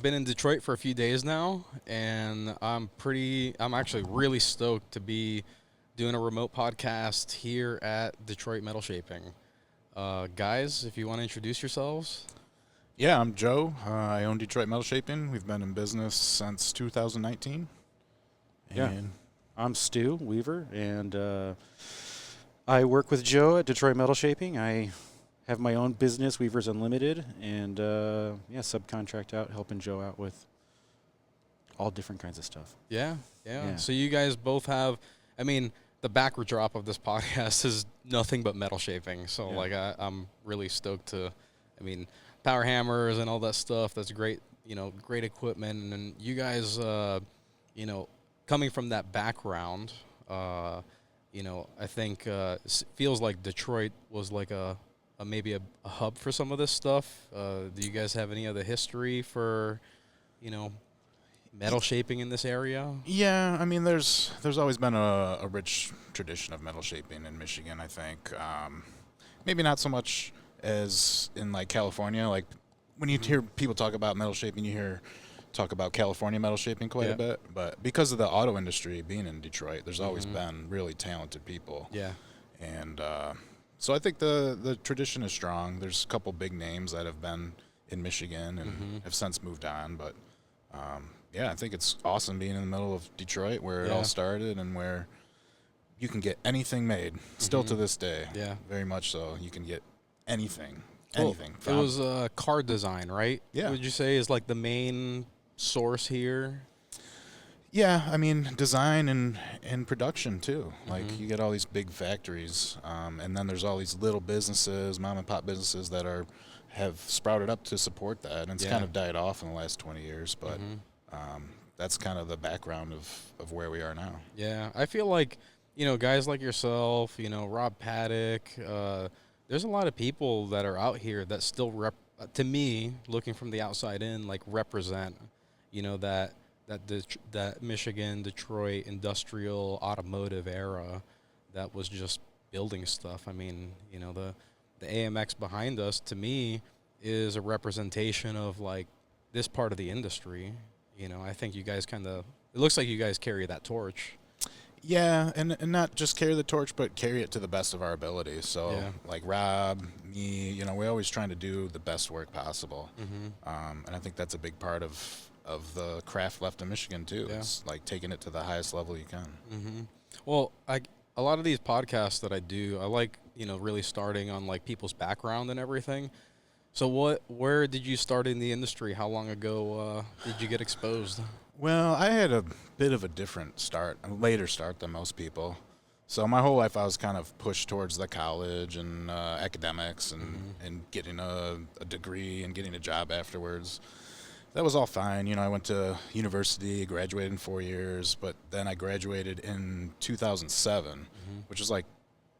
been in Detroit for a few days now, and I'm actually really stoked to be doing a remote podcast here at Detroit Metal Shaping. Guys, if you want to introduce yourselves. Yeah, I'm Joe. I own Detroit Metal Shaping. We've been in business since 2019. Yeah, And I'm Stu Weaver, and I work with Joe at Detroit Metal Shaping. I have my own business, Weavers Unlimited, and subcontract out, helping Joe out with all different kinds of stuff. Yeah. So you guys both have, I mean, the backdrop of this podcast is nothing but metal shaping. So, I'm really stoked to, power hammers and all that stuff. That's great, great equipment. And you guys, coming from that background, I think feels like Detroit was like maybe a hub for some of this stuff. Do you guys have any other history for, metal shaping in this area? yeah, I mean, there's always been a rich tradition of metal shaping in Michigan, I think. Maybe not so much as in, like, California. Like, when you hear people talk about metal shaping, you hear talk about California metal shaping quite a bit. But because of the auto industry being in Detroit, there's always been really talented people. Yeah. And so I think the tradition is strong. There's a couple big names that have been in Michigan and have since moved on. But, I think it's awesome being in the middle of Detroit where it all started and where you can get anything made, still to this day. Yeah. Very much so. You can get anything. Well, Anything. it was car design, right? Yeah. Would you say is like the main source here? Yeah, I mean, design and production, too. Like, you get all these big factories, and then there's all these little businesses, mom-and-pop businesses that have sprouted up to support that, and it's kind of died off in the last 20 years, but that's kind of the background of where we are now. Yeah, I feel like, guys like yourself, Rob Paddock, there's a lot of people that are out here that still, to me, looking from the outside in, like, represent, that Michigan, Detroit industrial automotive era that was just building stuff. I mean, the AMX behind us, to me, is a representation of, like, this part of the industry. I think you guys it looks like you guys carry that torch. Yeah, and not just carry the torch, but carry it to the best of our ability. So, like Rob, me, we're always trying to do the best work possible. And I think that's a big part of the craft left in Michigan, too. Yeah. It's like taking it to the highest level you can. Well, a lot of these podcasts that I do, I like, really starting on, like, people's background and everything. So where did you start in the industry? How long ago did you get exposed? Well, I had a bit of a different start, a later start than most people. So my whole life I was kind of pushed towards the college and academics and getting a degree and getting a job afterwards. That was all fine. I went to university, graduated in 4 years, but then I graduated in 2007, which was like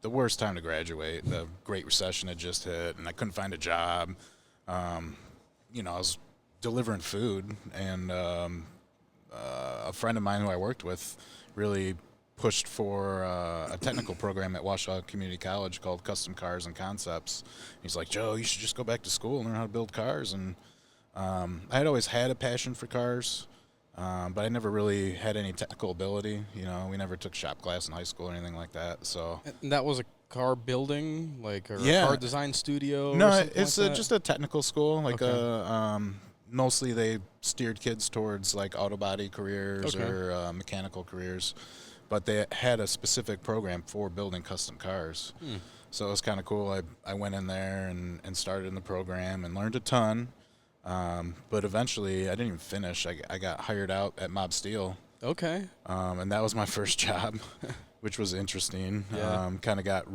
the worst time to graduate. The Great Recession had just hit, and I couldn't find a job. I was delivering food, and a friend of mine who I worked with really pushed for a technical program at Washoe Community College called Custom Cars and Concepts. He's like, Joe, you should just go back to school and learn how to build cars. And I had always had a passion for cars, but I never really had any technical ability. We never took shop class in high school or anything like that. So and that was a car building, like, or a car design studio? No, or it's like just a technical school. Like mostly they steered kids towards, like, auto body careers or mechanical careers, but they had a specific program for building custom cars. So it was kind of cool. I went in there and started in the program and learned a ton. But eventually, I didn't even finish. I got hired out at Mob Steel. Okay. And that was my first job, which was interesting. Yeah. Kind of got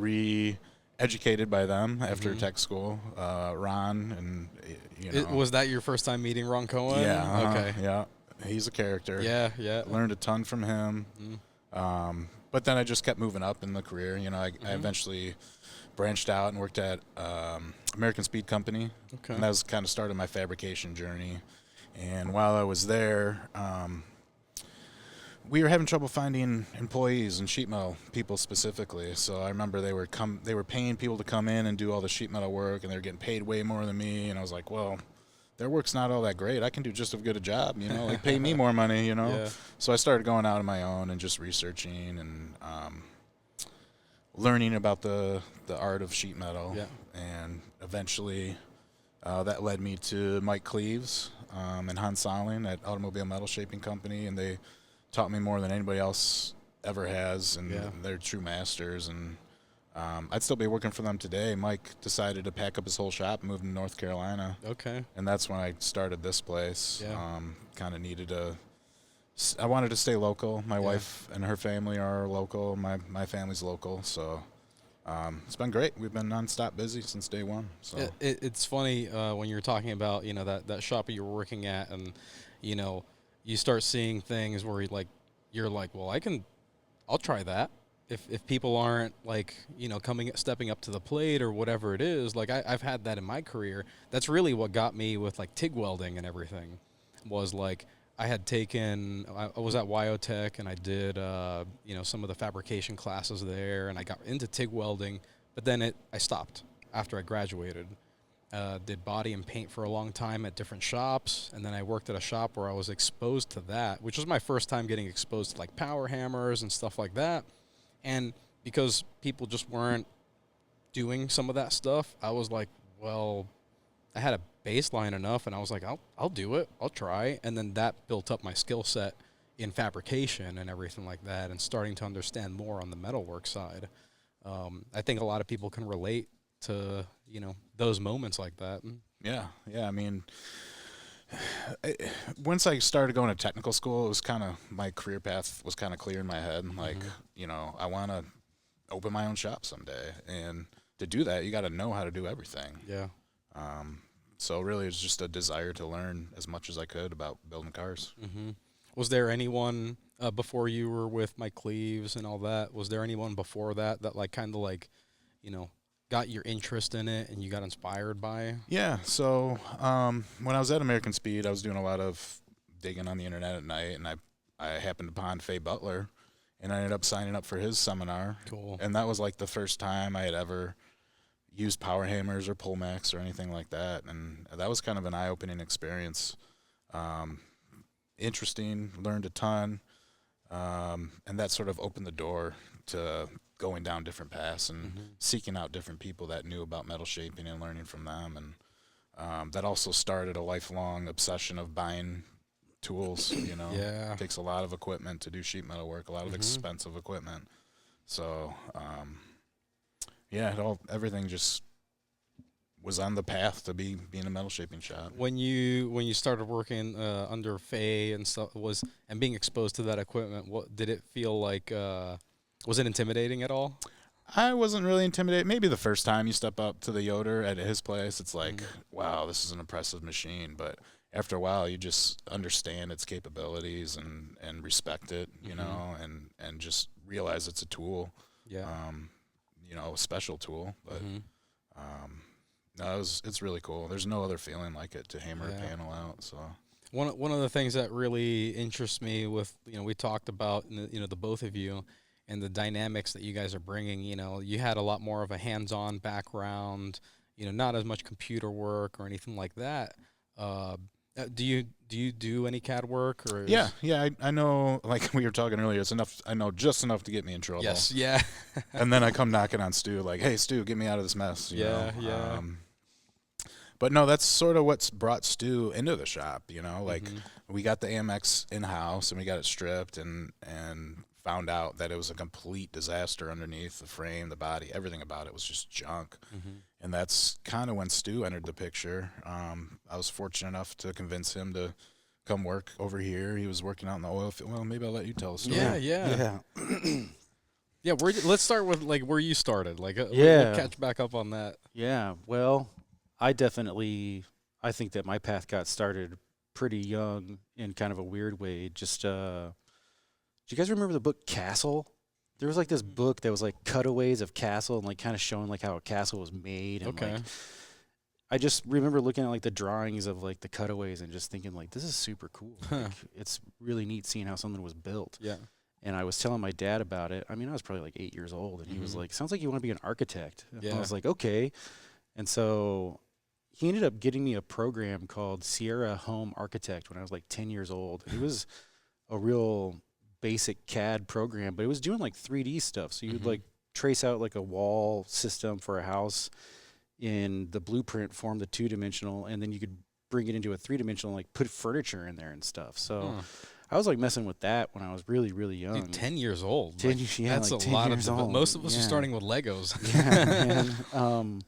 educated by them after tech school. Ron and Was that your first time meeting Ron Cohen? Yeah. Okay. Yeah. He's a character. Yeah. Learned a ton from him. But then I just kept moving up in the career. I eventually branched out and worked at American Speed Company. Okay. And that was kind of started my fabrication journey. And while I was there, we were having trouble finding employees and sheet metal people specifically. So I remember they were paying people to come in and do all the sheet metal work, and they were getting paid way more than me. And I was like, well, their work's not all that great. I can do just as good a job, you know, like pay me more money, you know. Yeah. So I started going out on my own and just researching and learning about the art of sheet metal. Yeah. And eventually that led me to Mike Cleaves and Hans Solling at Automobile Metal Shaping Company, and they taught me more than anybody else ever has, and they're true masters. And I'd still be working for them today. Mike decided to pack up his whole shop and move to North Carolina. Okay. And that's when I started this place. Yeah. Kind of needed I wanted to stay local. My wife and her family are local. My family's local. So it's been great. We've been nonstop busy since day one. So it's funny when you're talking about, you know, that shop that you're working at, and, you know, you start seeing things where you're like, well, I'll try that. If people aren't, like, you know, stepping up to the plate or whatever it is, like I've had that in my career. That's really what got me with, like, TIG welding and everything, was like I was at Wyotech, and I did, you know, some of the fabrication classes there, and I got into TIG welding, but then I stopped after I graduated. Did body and paint for a long time at different shops, and then I worked at a shop where I was exposed to that, which was my first time getting exposed to, like, power hammers and stuff like that. And because people just weren't doing some of that stuff, I was like, well, I had a baseline enough, and I was like, I'll do it. I'll try. And then that built up my skill set in fabrication and everything like that, and starting to understand more on the metalwork side. I think a lot of people can relate to, you know, those moments like that. Yeah. I mean, once I started going to technical school, it was kind of, my career path was kind of clear in my head. Like, you know, I want to open my own shop someday, and to do that, you got to know how to do everything. Yeah. So really, it's just a desire to learn as much as I could about building cars. Mm-hmm. Was there anyone before you were with Mike Cleaves and all that? Was there anyone before that like kind of like, you know, got your interest in it and you got inspired by? Yeah. So when I was at American Speed, I was doing a lot of digging on the internet at night, and I happened upon Fay Butler, and I ended up signing up for his seminar. Cool. And that was like the first time I had ever used power hammers or Pullmax or anything like that, and that was kind of an eye-opening experience. Interesting, learned a ton, and that sort of opened the door to going down different paths and seeking out different people that knew about metal shaping and learning from them. And that also started a lifelong obsession of buying tools. You know, it takes a lot of equipment to do sheet metal work, a lot of expensive equipment. So everything just was on the path to being a metal shaping shop. When you started working under Fay and stuff, and being exposed to that equipment, what did it feel like? Was it intimidating at all? I wasn't really intimidated. Maybe the first time you step up to the Yoder at his place, it's like, wow, this is an impressive machine. But after a while, you just understand its capabilities and respect it, you know, and just realize it's a tool. Yeah. You know, a special tool, but no, it's really cool. There's no other feeling like it to hammer a panel out. So one of the things that really interests me with, you know, we talked about, you know, the both of you and the dynamics that you guys are bringing. You know, you had a lot more of a hands-on background, you know, not as much computer work or anything like that. Do you do any CAD work? Or yeah, I know, like we were talking earlier, it's enough. I know just enough to get me in trouble. Yes, yeah. And then I come knocking on Stu, like, hey, Stu, get me out of this mess. You know? But no, that's sort of what's brought Stu into the shop. You know, like we got the AMX in house and we got it stripped and found out that it was a complete disaster underneath the frame, the body, everything about it was just junk. And that's kind of when Stu entered the picture. I was fortunate enough to convince him to come work over here. He was working out in the oil field. Well, maybe I'll let you tell the story. Yeah. Yeah, let's start with, like, where you started. Like, we'll catch back up on that. Yeah, well, I think that my path got started pretty young in kind of a weird way. Just, do you guys remember the book Castle? There was like this book that was like cutaways of Castle and like kind of showing like how a castle was made. And like, I just remember looking at like the drawings of like the cutaways and just thinking like, this is super cool. Like, it's really neat seeing how something was built. Yeah. And I was telling my dad about it. I mean, I was probably like 8 years old, and he was like, sounds like you want to be an architect. And I was like, okay. And so, he ended up getting me a program called Sierra Home Architect when I was like 10 years old. It was a real basic CAD program, but it was doing like 3D stuff. So you'd like trace out like a wall system for a house in the blueprint form, the 2-dimensional, and then you could bring it into a 3-dimensional, like put furniture in there and stuff. So I was like messing with that when I was really, really young. Dude, 10 years old. 10, yeah, that's like a 10 lot years of old. Most of us are starting with Legos. Yeah, man.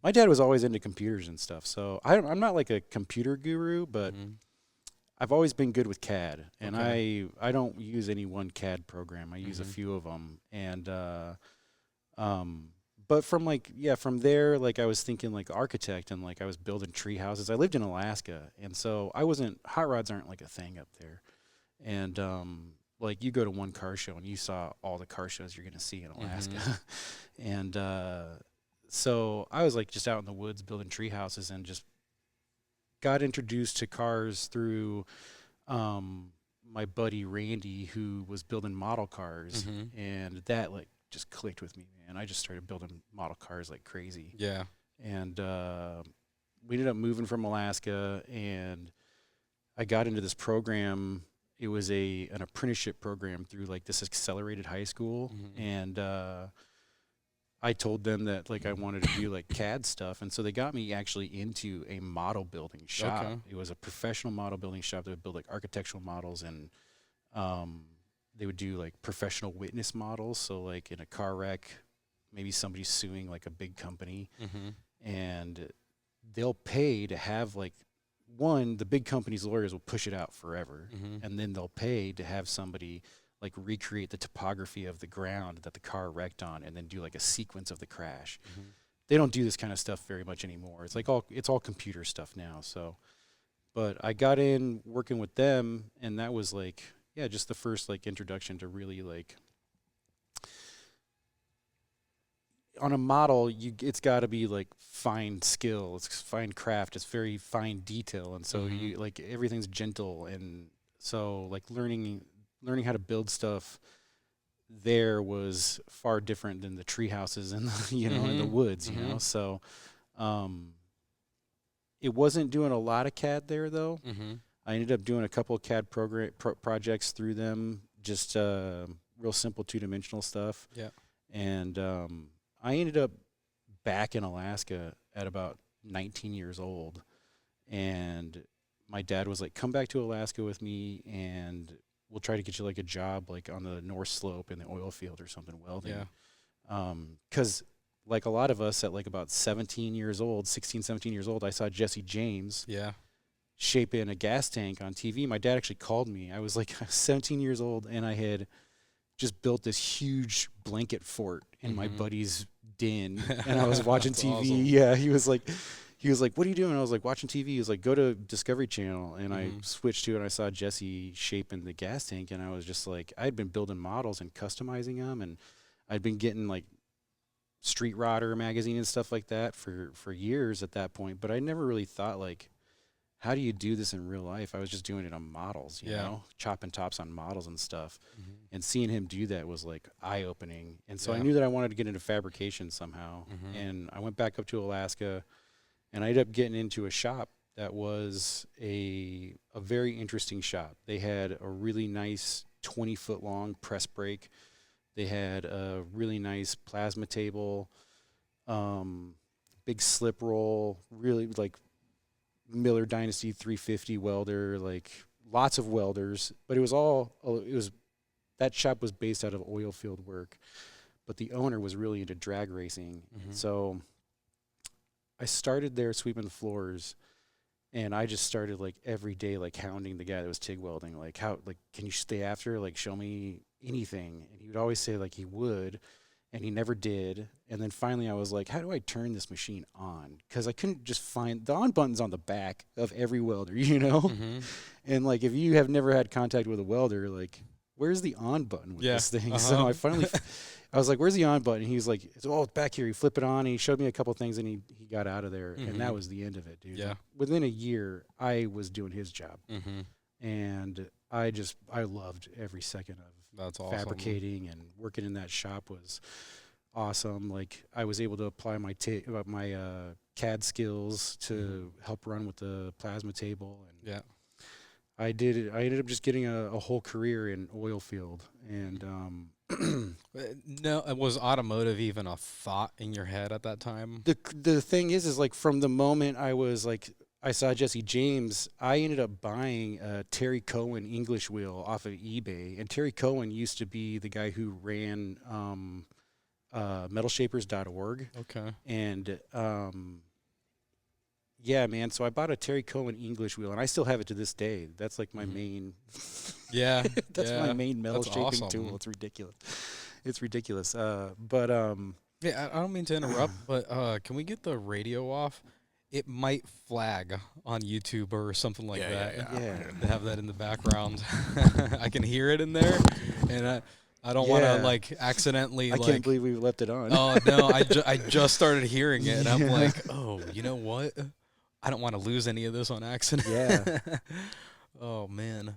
My dad was always into computers and stuff, so I'm not like a computer guru, but I've always been good with CAD, and I don't use any one CAD program. I use a few of them, and but from from there, like I was thinking like architect, and like I was building tree houses. I lived in Alaska, and so hot rods aren't like a thing up there, and like you go to one car show and you saw all the car shows you're gonna see in Alaska, and so I was like just out in the woods building tree houses and just got introduced to cars through my buddy Randy, who was building model cars, and that like just clicked with me, man. I just started building model cars like crazy. Yeah. And we ended up moving from Alaska, and I got into this program. It was an apprenticeship program through like this accelerated high school, and I told them that like I wanted to do like CAD stuff, and so they got me actually into a model building shop. Okay. It was a professional model building shop that would build like architectural models, and they would do like professional witness models. So like in a car wreck, maybe somebody's suing like a big company, and they'll pay to have like the big company's lawyers will push it out forever, and then they'll pay to have somebody like recreate the topography of the ground that the car wrecked on, and then do like a sequence of the crash. They don't do this kind of stuff very much anymore. It's like it's all computer stuff now. So, but I got in working with them, and that was like, just the first like introduction to really like on a model, it's got to be like fine skill, it's fine craft, it's very fine detail, and so you like everything's gentle, and so like learning how to build stuff there was far different than the tree houses and in the woods, you know. So it wasn't doing a lot of CAD there though. I ended up doing a couple of CAD projects through them, just real simple 2-dimensional stuff. Yeah. And I ended up back in Alaska at about 19 years old, and my dad was like, "Come back to Alaska with me, and we'll try to get you like a job like on the North Slope in the oil field or something welding." Yeah. 'Cause like a lot of us at like about 16, 17 years old, I saw Jesse James shaping a gas tank on TV. My dad actually called me. I was like 17 years old, and I had just built this huge blanket fort in my buddy's den, and I was watching TV. Awesome. Yeah, he was like, "What are you doing?" I was like, "Watching TV." He was like, "Go to Discovery Channel," and I switched to it, and I saw Jesse shaping the gas tank, and I was just like, I'd been building models and customizing them, and I'd been getting like Street Rodder magazine and stuff like that for years at that point, but I never really thought like, how do you do this in real life? I was just doing it on models, you know, chopping tops on models and stuff. And seeing him do that was like eye-opening. And so I knew that I wanted to get into fabrication somehow. And I went back up to Alaska, and I ended up getting into a shop that was a very interesting shop. They had a really nice 20-foot long press brake. They had a really nice plasma table, big slip roll, really like Miller Dynasty 350 welder, like lots of welders, but that shop was based out of oil field work, but the owner was really into drag racing. So I started there sweeping the floors, and I just started like every day, like hounding the guy that was TIG welding, like can you stay after, like show me anything? And he would always say like he would, and he never did. And then finally I was like, how do I turn this machine on? Because I couldn't just find the on button's on the back of every welder, you know? And like, if you have never had contact with a welder, like, where's the on button with this thing? So I finally, I was like, where's the on button? And he was like, oh, it's back here. You flip it on, and he showed me a couple things, and he got out of there. And that was the end of it, dude. Yeah. Like, within a year, I was doing his job. And I loved every second of That's awesome. fabricating, and working in that shop was awesome. Like I was able to apply my CAD skills to help run with the plasma table, and Yeah. I ended up just getting a whole career in oil field, and No, was automotive even a thought in your head at that time? the thing is like from the moment I saw Jesse James, I ended up buying a Terry Cohen English wheel off of eBay, and Terry Cohen used to be the guy who ran metalshapers.org, Okay. and yeah, man. So I bought a Terry Cohen English wheel, and I still have it to this day. That's like my main. Yeah. That's yeah. my main metal That's shaping awesome. tool. It's ridiculous. It's ridiculous. But Yeah, I don't mean to interrupt, but can we get the radio off? It might flag on YouTube or something like that. yeah. To have that in the background. I can hear it in there, and I don't want to Yeah. like accidentally I like. can't believe we left it on. Oh no! I just started hearing it, and I'm like, oh, you know what? I don't want to lose any of this on accident. Yeah. Oh man.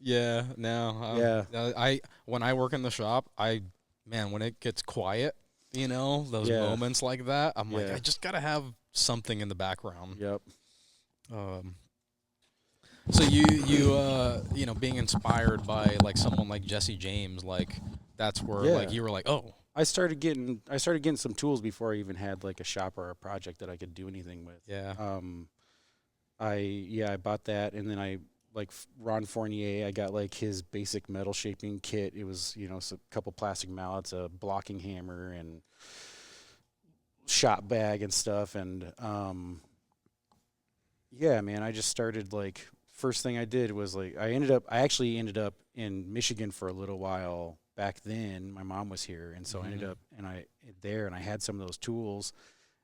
Yeah. No. Yeah. When I work in the shop, when it gets quiet, those Yeah. moments like that, I'm like, Yeah. I just gotta have something in the background. Yep. So you being inspired by like someone like Jesse James, like that's where Yeah. like you were like, oh. I started getting some tools before I even had like a shop or a project that I could do anything with. Yeah. I bought that, and then I like Ron Fournier. I got like his basic metal shaping kit. It was a couple plastic mallets, a blocking hammer, and shop bag and stuff. And yeah, man, I just started like first thing I did was like I actually ended up in Michigan for a little while. Back then, my mom was here, and so I ended up and I had some of those tools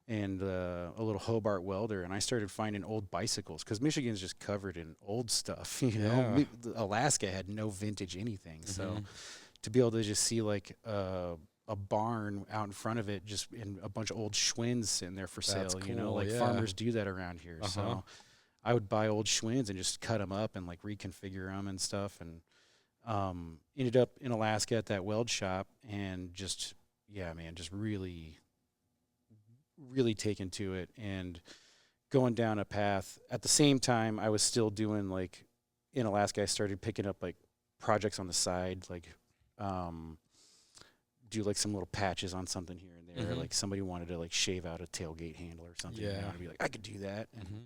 and a little Hobart welder, and I started finding old bicycles because Michigan's just covered in old stuff. Yeah. Alaska had no vintage anything, so to be able to just see like a barn out in front of it, just in a bunch of old Schwinn's sitting there for That's sale. cool, Like yeah. farmers do that around here. So I would buy old Schwinn's and just cut them up and like reconfigure them and stuff, and ended up in Alaska at that weld shop, and just really taken to it and going down a path. At the same time, I was still doing like in Alaska, I started picking up like projects on the side, like do like some little patches on something here and there. Like somebody wanted to like shave out a tailgate handle or something. Yeah. I'd be like, I could do that. And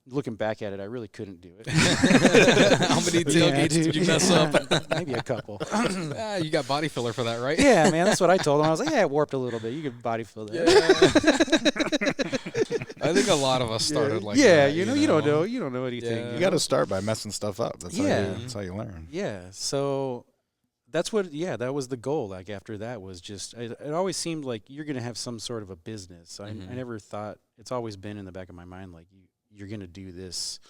looking back at it, I really couldn't do it. How many tailgates did you mess up? Maybe a couple. You got body filler for that, right? Yeah, man, that's what I told him. I was like, yeah, it warped a little bit. You could body fill that. I think a lot of us started like yeah, that. you don't know. You don't know anything. Yeah. You got to start by messing stuff up. That's how you learn. Yeah, so that's what. Yeah, that was the goal. Like after that was just. It always seemed like you're gonna have some sort of a business. I never thought. It's always been in the back of my mind like you're gonna do this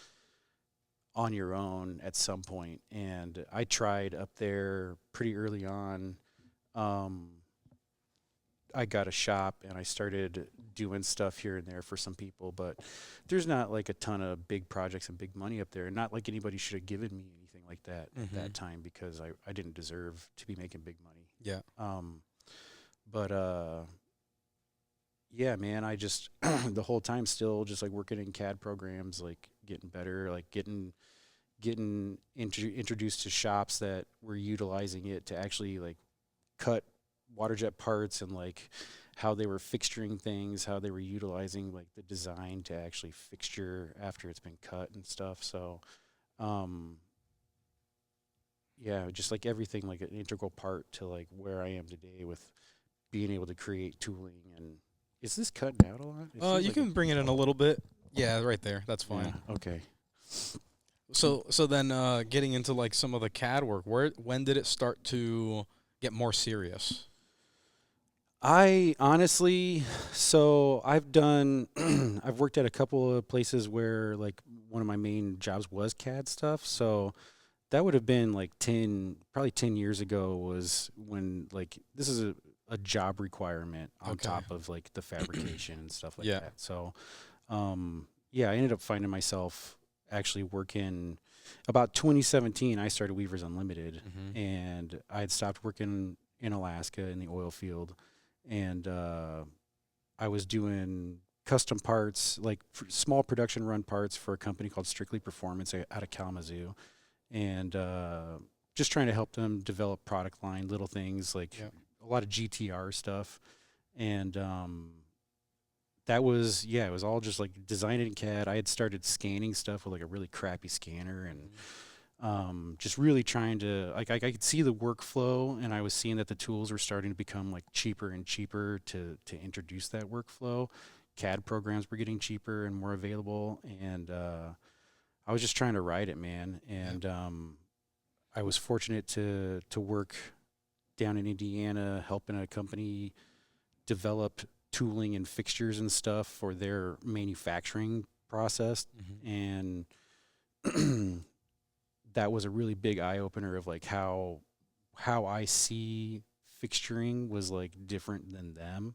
on your own at some point. And I tried up there pretty early on. I got a shop and I started doing stuff here and there for some people, but there's not like a ton of big projects and big money up there. And not like anybody should have given me anything like that at that time, because I didn't deserve to be making big money. Yeah. Yeah, man, I just the whole time still just like working in CAD programs, like getting better, like getting introduced to shops that were utilizing it to actually like cut water jet parts, and like how they were fixturing things, how they were utilizing like the design to actually fixture after it's been cut and stuff. So yeah, just like everything, like an integral part to like where I am today with being able to create tooling. And is this cutting out a lot? You can bring it in a little bit. Yeah, right there. That's fine. Yeah, okay. So then getting into like some of the CAD work, when did it start to get more serious? I honestly, so I've worked at a couple of places where like one of my main jobs was CAD stuff. So that would have been like probably 10 years ago was when like this is a job requirement on top of like the fabrication and stuff like that. So yeah, I ended up finding myself actually working about 2017. I started Weavers Unlimited, and I had stopped working in Alaska in the oil field, and I was doing custom parts, like small production run parts for a company called Strictly Performance out of Kalamazoo, and just trying to help them develop product line, little things like a lot of GTR stuff, and that was it was all just like designed in CAD. I had started scanning stuff with like a really crappy scanner, and just really trying to like I could see the workflow, and I was seeing that the tools were starting to become like cheaper and cheaper to introduce that workflow. CAD programs were getting cheaper and more available, and I was just trying to ride it, man. And I was fortunate to work down in Indiana, helping a company develop tooling and fixtures and stuff for their manufacturing process, and that was a really big eye opener of like how I see fixturing was like different than them,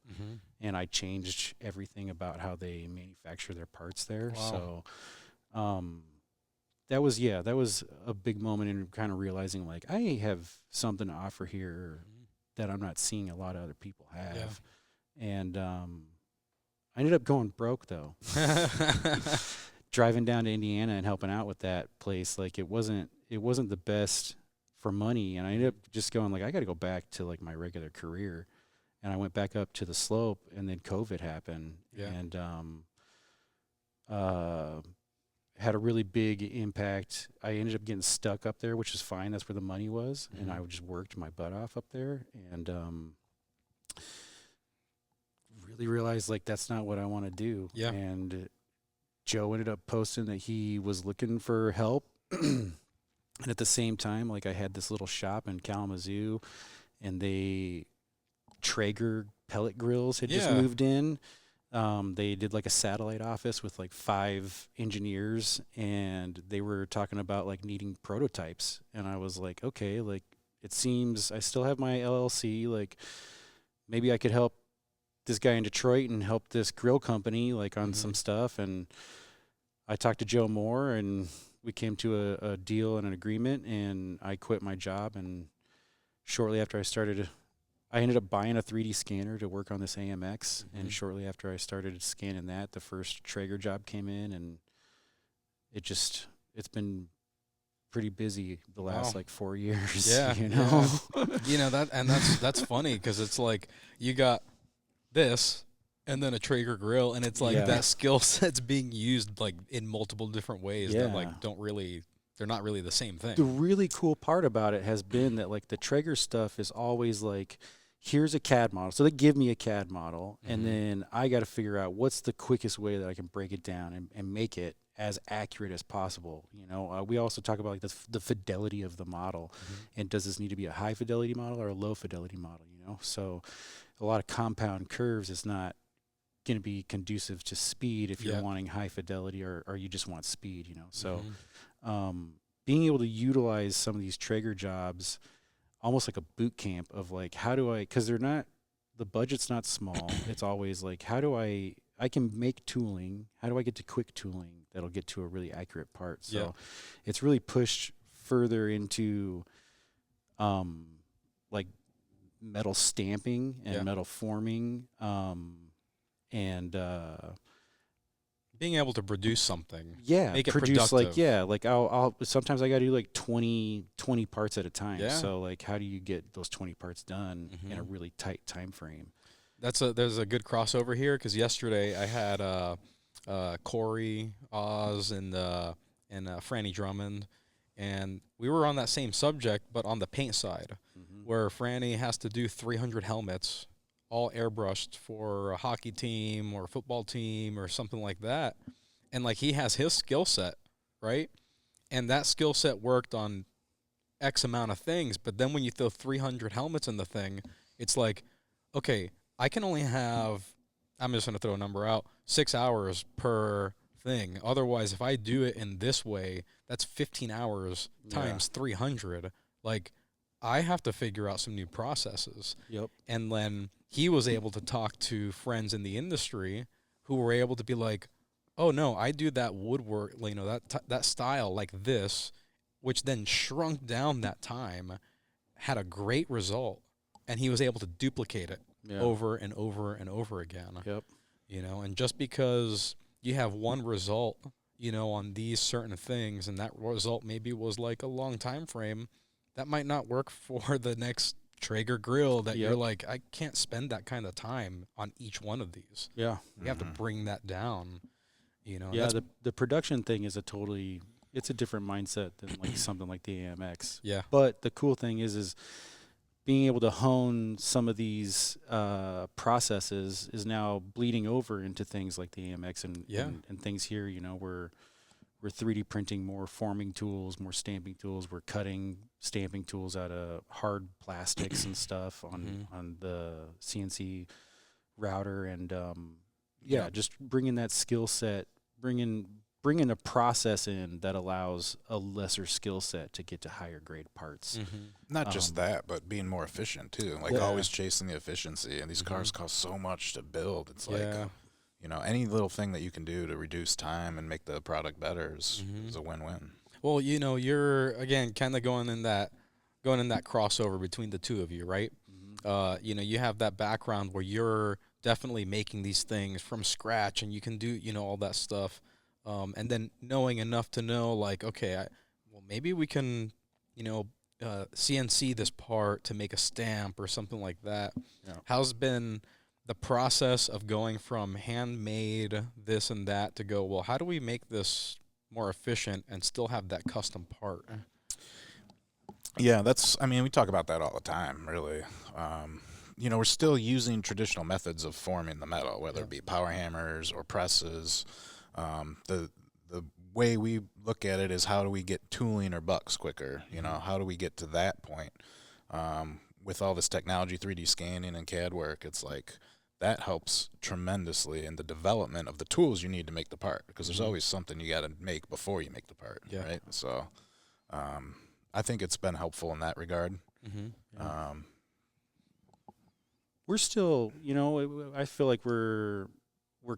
and I changed everything about how they manufacture their parts there. Wow. So that was a big moment in kind of realizing like I have something to offer here that I'm not seeing a lot of other people have. And I ended up going broke though. Driving down to Indiana and helping out with that place, like it wasn't the best for money, and I ended up just going like I got to go back to like my regular career, and I went back up to the slope, and then COVID happened, and had a really big impact. I ended up getting stuck up there, which is fine. That's where the money was, and I just worked my butt off up there, and really realized like that's not what I want to do. And Joe ended up posting that he was looking for help. And at the same time, like I had this little shop in Kalamazoo, and they Traeger pellet grills had just moved in. They did like a satellite office with like 5 engineers, and they were talking about like needing prototypes. And I was like, okay, like it seems I still have my LLC. Like maybe I could help this guy in Detroit and help this grill company like on some stuff. And I talked to Joe Moore, and we came to a deal and an agreement, and I quit my job. And shortly after I ended up buying a 3D scanner to work on this AMX. And shortly after I started scanning that, the first Traeger job came in, and it's been pretty busy the last like 4 years. You know, you know that's funny because it's like you got this and then a Traeger grill, and it's like that skill set's being used like in multiple different ways that like they're not really the same thing. The really cool part about it has been that like the Traeger stuff is always like, here's a CAD model. So they give me a CAD model, and then I got to figure out what's the quickest way that I can break it down and make it as accurate as possible. You know, we also talk about like the fidelity of the model, and does this need to be a high fidelity model or a low fidelity model? You know, so a lot of compound curves is not going to be conducive to speed if you're wanting high fidelity or you just want speed. You know, so being able to utilize some of these Traeger jobs almost like a boot camp of like, how do I, because the budget's not small. It's always like, how do I can make tooling, how do I get to quick tooling that'll get to a really accurate part? So it's really pushed further into like metal stamping and metal forming, and being able to produce something. Make it produce productive. Like I'll sometimes I got to do like 20 parts at a time. So like how do you get those 20 parts done in a really tight time frame? There's a good crossover here because yesterday I had Corey Oz and Franny Drummond, and we were on that same subject but on the paint side, where Franny has to do 300 helmets all airbrushed for a hockey team or a football team or something like that. And like he has his skill set, right? And that skill set worked on X amount of things. But then when you throw 300 helmets in the thing, it's like, okay, I can only have, I'm just going to throw a number out, 6 hours per thing. Otherwise, if I do it in this way, that's 15 hours times 300. Like, I have to figure out some new processes. And then he was able to talk to friends in the industry who were able to be like, oh, no, I do that woodwork, you know, that style like this, which then shrunk down that time, had a great result. and he was able to duplicate it over and over and over again. Yep. You know, and just because you have one result, you know, on these certain things, and that result maybe was like a long time frame, that might not work for the next Traeger grill that you're like, I can't spend that kind of time on each one of these. Yeah. You have to bring that down, you know. Yeah, the production thing is it's a different mindset than like something like the AMX. Yeah. But the cool thing is being able to hone some of these processes is now bleeding over into things like the AMX and things here. You know, we're 3D printing more forming tools, more stamping tools. We're cutting stamping tools out of hard plastics and stuff on the CNC router, and just bringing that skill set, bringing a process in that allows a lesser skill set to get to higher grade parts. Not just that, but being more efficient too. Like always chasing the efficiency. And these cars cost so much to build. It's like, you know, any little thing that you can do to reduce time and make the product better is a win-win. Well, you know, you're again kind of going in that crossover between the two of you, right? You know, you have that background where you're definitely making these things from scratch, and you can do, you know, all that stuff. And then knowing enough to know, like, okay, well, maybe we can, you know, CNC this part to make a stamp or something like that. Yeah. How's been the process of going from handmade this and that to go, well, how do we make this more efficient and still have that custom part? Yeah, I mean, we talk about that all the time, really. You know, we're still using traditional methods of forming the metal, whether it be power hammers or presses. The way we look at it is, how do we get tooling or bucks quicker? You know, how do we get to that point? With all this technology, 3D scanning and CAD work, it's like that helps tremendously in the development of the tools you need to make the part, because there's always something you got to make before you make the part, right? So I think it's been helpful in that regard. We're still, you know, I feel like we're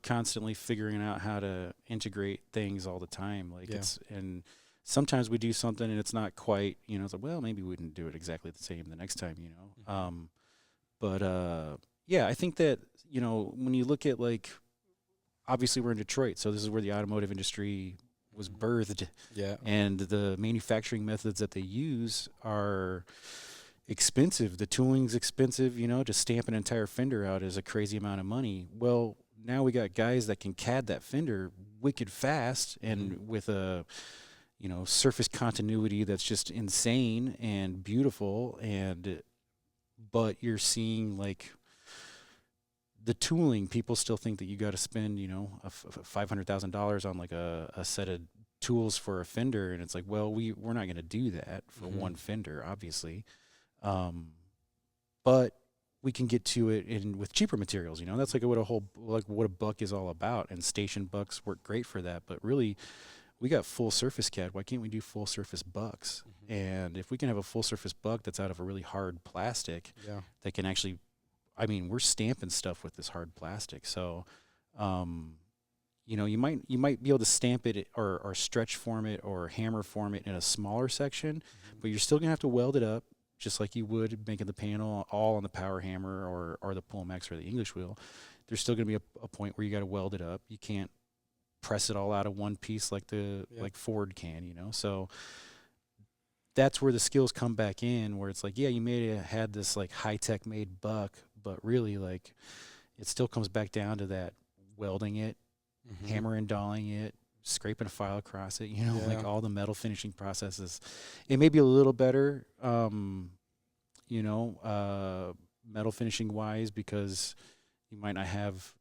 constantly figuring out how to integrate things all the time. Like and sometimes we do something and it's not quite, you know, it's like, well, maybe we wouldn't do it exactly the same the next time, you know. I think that, you know, when you look at, like, obviously we're in Detroit, so this is where the automotive industry was birthed. Yeah. And the manufacturing methods that they use are expensive. The tooling's expensive, you know, to stamp an entire fender out is a crazy amount of money. Well, now we got guys that can CAD that fender wicked fast and with a, you know, surface continuity that's just insane and beautiful. But you're seeing, like, the tooling, people still think that you got to spend, you know, $500,000 on, like, a set of tools for a fender. And it's like, well, we're not going to do that for one fender, obviously. But we can get to it with cheaper materials, you know. That's like what a buck is all about, and station bucks work great for that. But really, we got full surface CAD. Why can't we do full surface bucks? And if we can have a full surface buck that's out of a really hard plastic, that can actually, I mean, we're stamping stuff with this hard plastic. So, you know, you might be able to stamp it or stretch form it or hammer form it in a smaller section, but you're still gonna have to weld it up, just like you would making the panel all on the power hammer or the Pullmax or the English wheel. There's still going to be a point where you got to weld it up. You can't press it all out of one piece like like Ford can, you know. So that's where the skills come back in, where it's like, yeah, you may have had this, like, high-tech made buck, but really, like, it still comes back down to that welding it, hammer and dolling it, scraping a file across it, you know, like all the metal finishing processes. It may be a little better, you know, metal finishing wise, because you might not have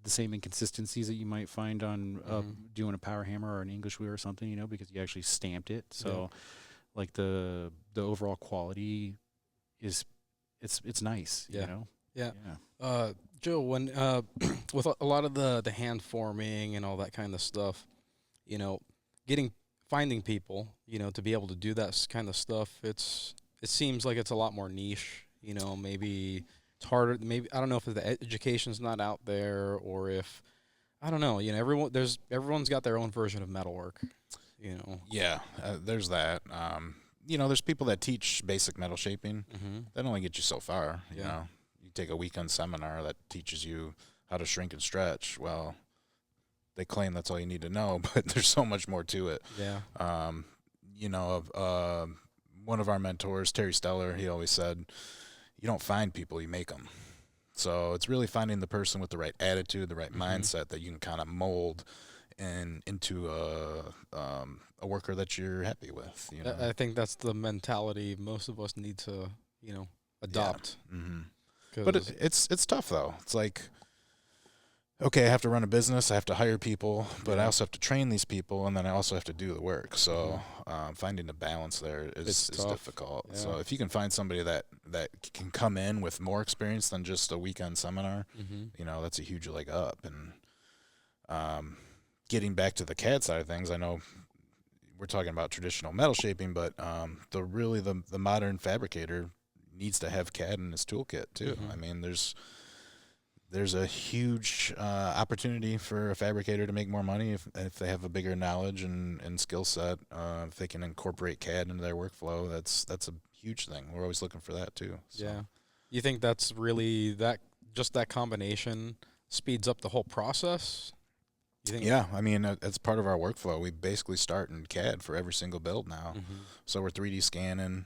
the same inconsistencies that you might find on doing a power hammer or an English wheel or something, you know, because you actually stamped it. So like the overall quality is, it's nice, you know? Yeah. Joe, when with a lot of the hand forming and all that kind of stuff, you know, finding people, you know, to be able to do that kind of stuff, it seems like it's a lot more niche, you know. Maybe it's harder. Maybe, I don't know if the education's not out there, or if, I don't know, you know, everyone's got their own version of metalwork, you know. Yeah, there's that. there's people that teach basic metal shaping. Mm-hmm. That only get you so far. You Yeah. know, you take a weekend seminar that teaches you how to shrink and stretch. Well, they claim that's all you need to know, but there's so much more to it. Yeah. One of our mentors, Terry Steller, he always said, "You don't find people, you make them." So it's really finding the person with the right attitude, the right mindset that you can kind of mold and into a worker that you're happy with. You know? I think that's the mentality most of us need to, adopt. Yeah. Mm-hmm. But it's tough though. It's like, okay, I have to run a business, I have to hire people, but I also have to train these people, and then I also have to do the work. So finding the balance there is difficult. Yeah. So if you can find somebody that can come in with more experience than just a weekend seminar, that's a huge leg up. And getting back to the CAD side of things, I know we're talking about traditional metal shaping, but the modern fabricator needs to have CAD in his toolkit too. I mean, there's a huge opportunity for a fabricator to make more money if they have a bigger knowledge and skill set. If they can incorporate CAD into their workflow, that's a huge thing. We're always looking for that too. So. Yeah. You think that's really that combination speeds up the whole process? You think? Yeah, I mean, it's part of our workflow. We basically start in CAD for every single build now. So we're 3D scanning,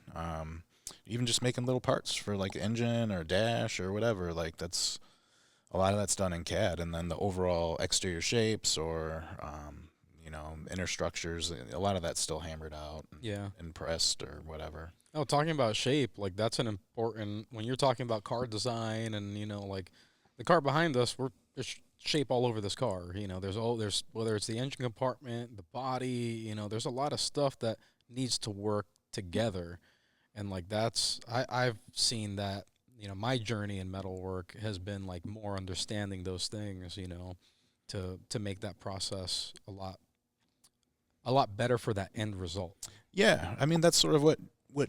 even just making little parts for like engine or dash or whatever. Like a lot of that's done in CAD, and then the overall exterior shapes or inner structures, a lot of that's still hammered out and pressed or whatever. Oh, talking about shape, like that's an important, when you're talking about car design and, like the car behind us, there's shape all over this car. There's whether it's the engine compartment, the body, there's a lot of stuff that needs to work together. And like I've seen that, my journey in metalwork has been like more understanding those things, to make that process a lot better for that end result. Yeah, I mean, that's sort of what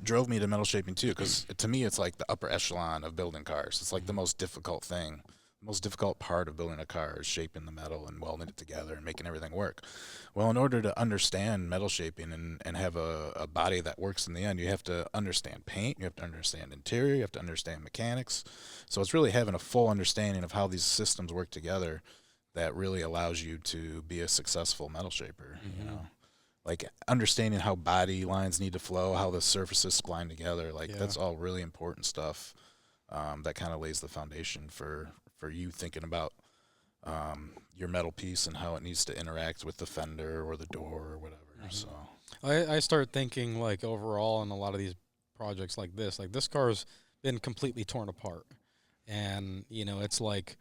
drove me to metal shaping too, because to me it's like the upper echelon of building cars. It's like the most difficult thing. The most difficult part of building a car is shaping the metal and welding it together and making everything work. Well, in order to understand metal shaping and have a body that works in the end, you have to understand paint, you have to understand interior, you have to understand mechanics. So it's really having a full understanding of how these systems work together that really allows you to be a successful metal shaper, Like understanding how body lines need to flow, how the surfaces spline together, that's all really important stuff that kind of lays the foundation for you thinking about your metal piece and how it needs to interact with the fender or the door or whatever. So I start thinking like overall in a lot of these projects like this car's been completely torn apart. And, it's like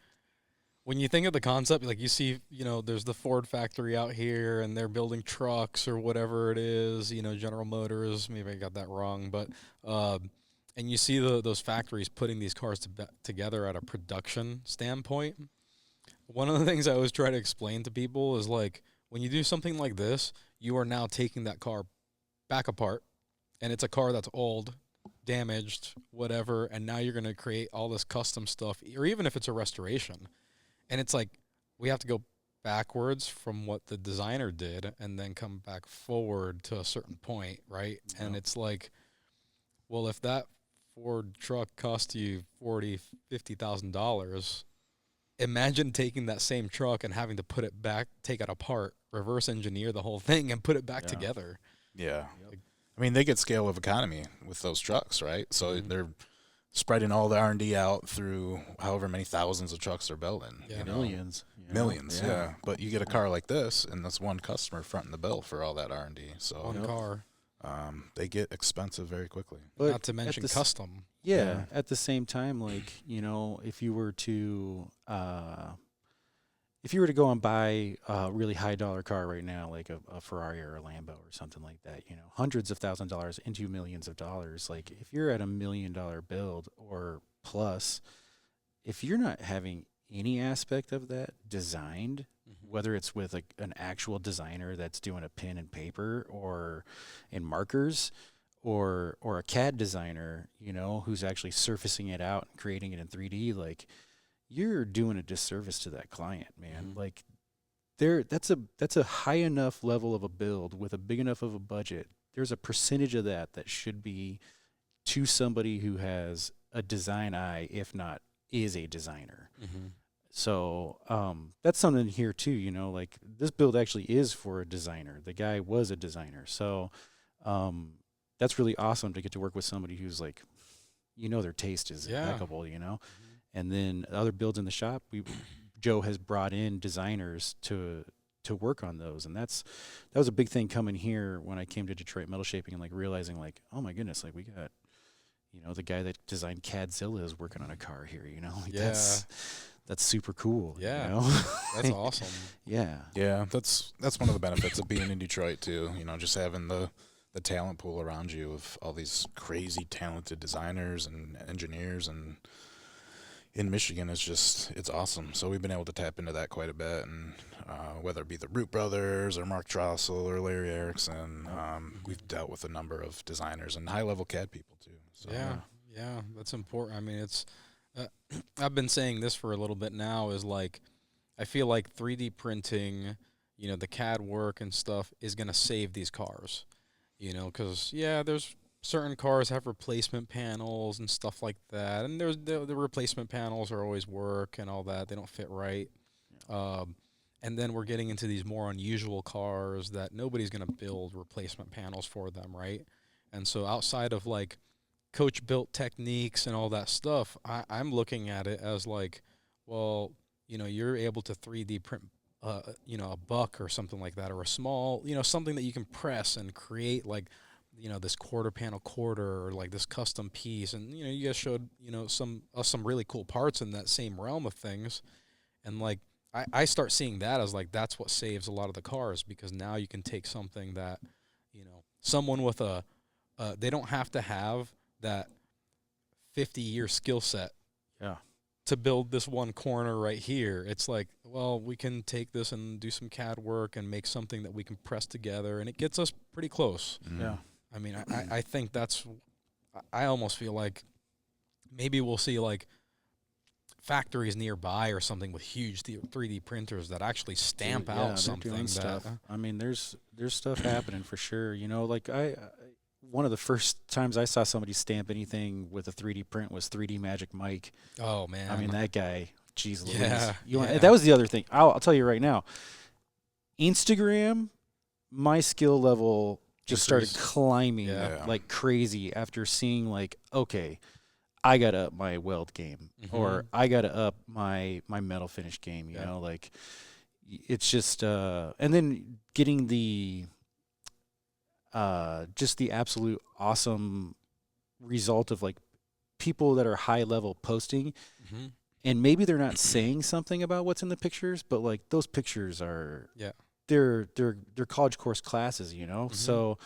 when you think of the concept, like you see, there's the Ford factory out here and they're building trucks or whatever it is, General Motors, maybe I got that wrong, but and you see those factories putting these cars together at a production standpoint. One of the things I always try to explain to people is like, when you do something like this, you are now taking that car back apart, and it's a car that's old, damaged, whatever, and now you're going to create all this custom stuff, or even if it's a restoration. And it's like, we have to go backwards from what the designer did and then come back forward to a certain point, right? Yeah. And it's like, well, if that Ford truck cost you $50,000, imagine taking that same truck and having to put it back, take it apart, reverse engineer the whole thing, and put it back together. Yeah. I mean, they get scale of economy with those trucks, right? So they're spreading all the R&D out through however many thousands of trucks they're building. Yeah. Millions. Millions, yeah. But you get a car like this, and that's one customer fronting the bill for all that R&D. So one car. They get expensive very quickly. But not to mention custom. Yeah, at the same time, like, if you were to go and buy a really high dollar car right now, like a Ferrari or a Lambo or something like that, hundreds of thousands of dollars into millions of dollars. Like if you're at $1 million build or plus, if you're not having any aspect of that designed, whether it's with an actual designer that's doing a pen and paper or in markers, or a CAD designer, who's actually surfacing it out and creating it in 3D, like you're doing a disservice to that client, man. Like that's a high enough level of a build with a big enough of a budget there's a percentage of that should be to somebody who has a design eye, if not is a designer. Mm-hmm. So that's something here too, like this build actually is for a designer. The guy was a designer. So that's really awesome to get to work with somebody who's like, their taste is impeccable, Mm-hmm. And then other builds in the shop, Joe has brought in designers to work on those. And that was a big thing coming here when I came to Detroit Metal Shaping and like realizing like, oh my goodness, like we got, the guy that designed Cadzilla is working on a car here, Like that's super cool. Yeah. That's awesome. Yeah. Yeah, that's one of the benefits of being in Detroit too. Just having the talent pool around you of all these crazy talented designers and engineers, and in Michigan it's awesome. So we've been able to tap into that quite a bit, and whether it be the Root Brothers or Mark Drossel or Larry Erickson, we've dealt with a number of designers and high-level CAD people too. So, yeah, that's important. I mean, it's I've been saying this for a little bit now, is like I feel like 3D printing, the CAD work and stuff is going to save these cars, because, there's certain cars have replacement panels and stuff like that, and the replacement panels are always work and all that. They don't fit right. And then we're getting into these more unusual cars that nobody's going to build replacement panels for them, right? And so outside of, like, coach-built techniques and all that stuff, I'm looking at it as, like, well, you're able to 3D print, a buck or something like that, or a small, something that you can press and create, like, this quarter panel quarter, or like this custom piece. And, you guys showed, some really cool parts in that same realm of things. And, like, I start seeing that as, like, that's what saves a lot of the cars, because now you can take something that, someone with they don't have to have that 50-year skill set to build this one corner right here. It's like, well, we can take this and do some CAD work and make something that we can press together, and it gets us pretty close. Yeah. I mean, I think I almost feel like maybe we'll see, like, factories nearby or something with huge 3D printers that actually stamp out something. Stuff. I mean, there's stuff happening for sure. Like one of the first times I saw somebody stamp anything with a 3D print was 3D Magic Mike. Oh man! I mean, that guy. Jeez Louise. Yeah. That was the other thing. I'll tell you right now. Instagram, my skill level just started climbing like crazy after seeing, like, okay, I got to up my weld game, or I got to up my metal finish game, you know, like it's just, and then getting the, just the absolute awesome result of, like, people that are high level posting, and maybe they're not saying something about what's in the pictures, but, like, those pictures are, they're college course classes, you know? So,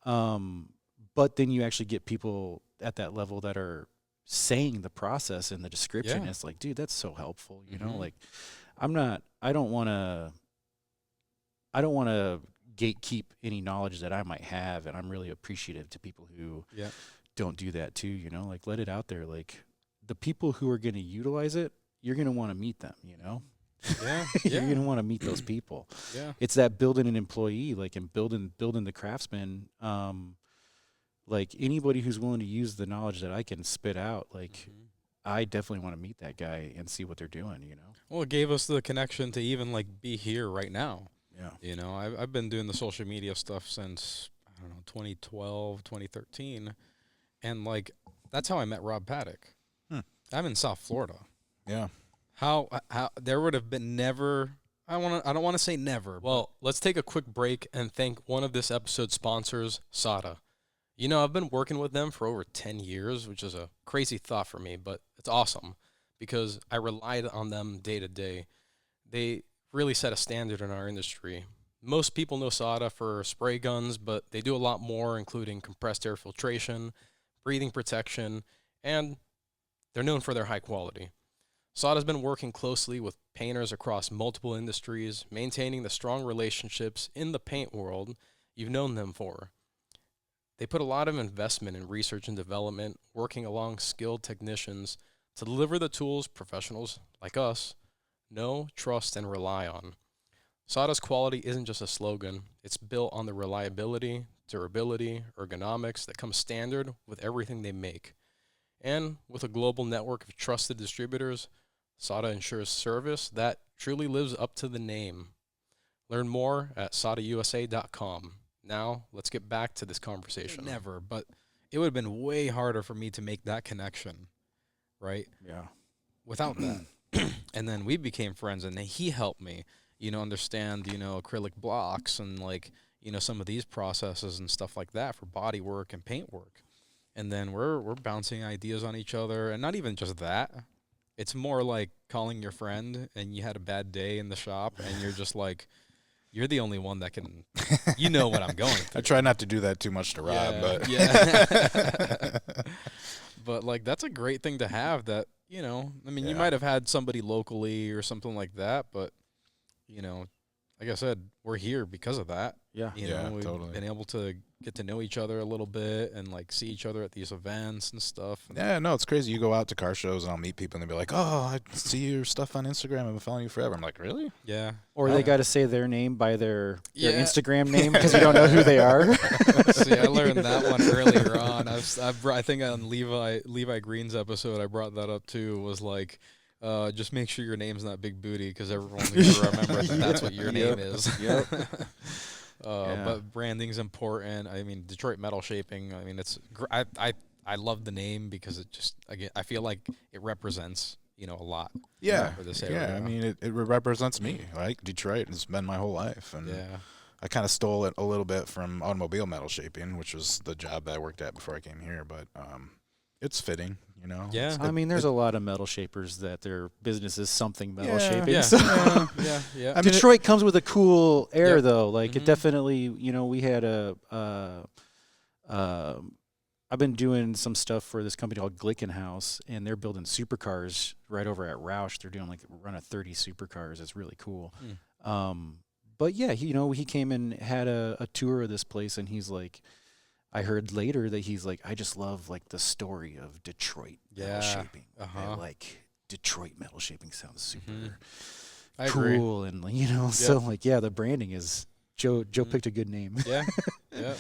but then you actually get people at that level that are saying the process in the description. It's like, dude, that's so helpful, you know? Like, I don't want to gatekeep any knowledge that I might have, and I'm really appreciative to people who don't do that too, you know? Like, let it out there. Like, the people who are going to utilize it, you're going to want to meet them, you know? You're going to want to meet those people. It's that building an employee, like, and building the craftsman. Like, anybody who's willing to use the knowledge that I can spit out, like, I definitely want to meet that guy and see what they're doing, you know? Well, it gave us the connection to even, like, be here right now. Yeah. You know, I've been doing the social media stuff since, I don't know, 2012, 2013. And, like, that's how I met Rob Paddock. I'm in South Florida. Yeah. How there would have been never, I don't want to say never. Well, let's take a quick break and thank one of this episode's sponsors, Sata. You know, I've been working with them for over 10 years, which is a crazy thought for me, but it's awesome because I relied on them day to day. They really set a standard in our industry. Most people know Sata for spray guns, but they do a lot more, including compressed air filtration, breathing protection, and they're known for their high quality. Sata's been working closely with painters across multiple industries, maintaining the strong relationships in the paint world you've known them for. They put a lot of investment in research and development, working along skilled technicians to deliver the tools professionals like us know, trust, and rely on. Sata's quality isn't just a slogan. It's built on the reliability, durability, ergonomics that come standard with everything they make. And with a global network of trusted distributors, Sata ensures service that truly lives up to the name. Learn more at satausa.com. Now, let's get back to this conversation. Never, but it would have been way harder for me to make that connection, right? Yeah. Without that. And then we became friends, and then he helped me, understand, acrylic blocks and, like, some of these processes and stuff like that for body work and paint work. And then we're bouncing ideas on each other, and not even just that. It's more like calling your friend, and you had a bad day in the shop, and you're just like, you're the only one that can, what I'm going through. I try not to do that too much to Rob, but yeah. But, like, that's a great thing to have that, you might have had somebody locally or something like that, but, like I said, we're here because of that. Yeah. We've totally. been able to get to know each other a little bit and, like, see each other at these events and stuff. Yeah, no, it's crazy. You go out to car shows and I'll meet people and they'll be like, "Oh, I see your stuff on Instagram. I've been following you forever." I'm like, "Really?" Yeah. Or they got to say their name by their Yeah. Instagram name because you don't know who they are. See, I learned that one earlier on. I think on Levi Green's episode, I brought that up too. Was like, just make sure your name's not Big Booty because everyone's gonna remember that that's what your name is. Yep. But branding's important. I mean, Detroit Metal Shaping. I mean, it's I love the name because it just, again, I feel like it represents a lot. Yeah, For this area. yeah. I mean, it represents me. Like Detroit has been my whole life, and I kind of stole it a little bit from automobile metal shaping, which was the job that I worked at before I came here. But Yeah. it's fitting, I mean, there's a lot of metal shapers that their business is something metal shaping. Yeah. So Yeah. I mean, Detroit comes with a cool air, Yep. though. Like, Mhm. it definitely, we had I've been doing some stuff for this company called Glickenhaus, and they're building supercars right over at Roush. They're doing like a run of 30 supercars. It's really cool. But yeah, he came and had a tour of this place, and he's like, I heard later that he's like, I just love like the story of Detroit metal shaping. And, like, Detroit metal shaping sounds super I agree. cool, and so like, yeah, the branding is Joe picked a good name. Yeah. Yeah.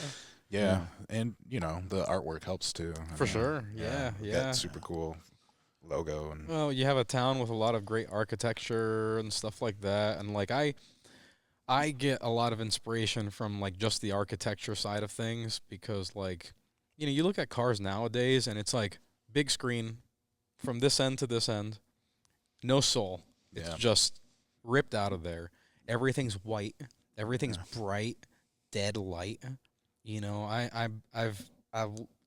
Yeah, and the artwork helps too. For sure. Yeah. That super cool logo and Well, you have a town with a lot of great architecture and stuff like that, and like I get a lot of inspiration from like just the architecture side of things because like you look at cars nowadays and it's like big screen from this end to this end, no soul. It's just ripped out of there. Everything's white. Everything's bright, dead light. I've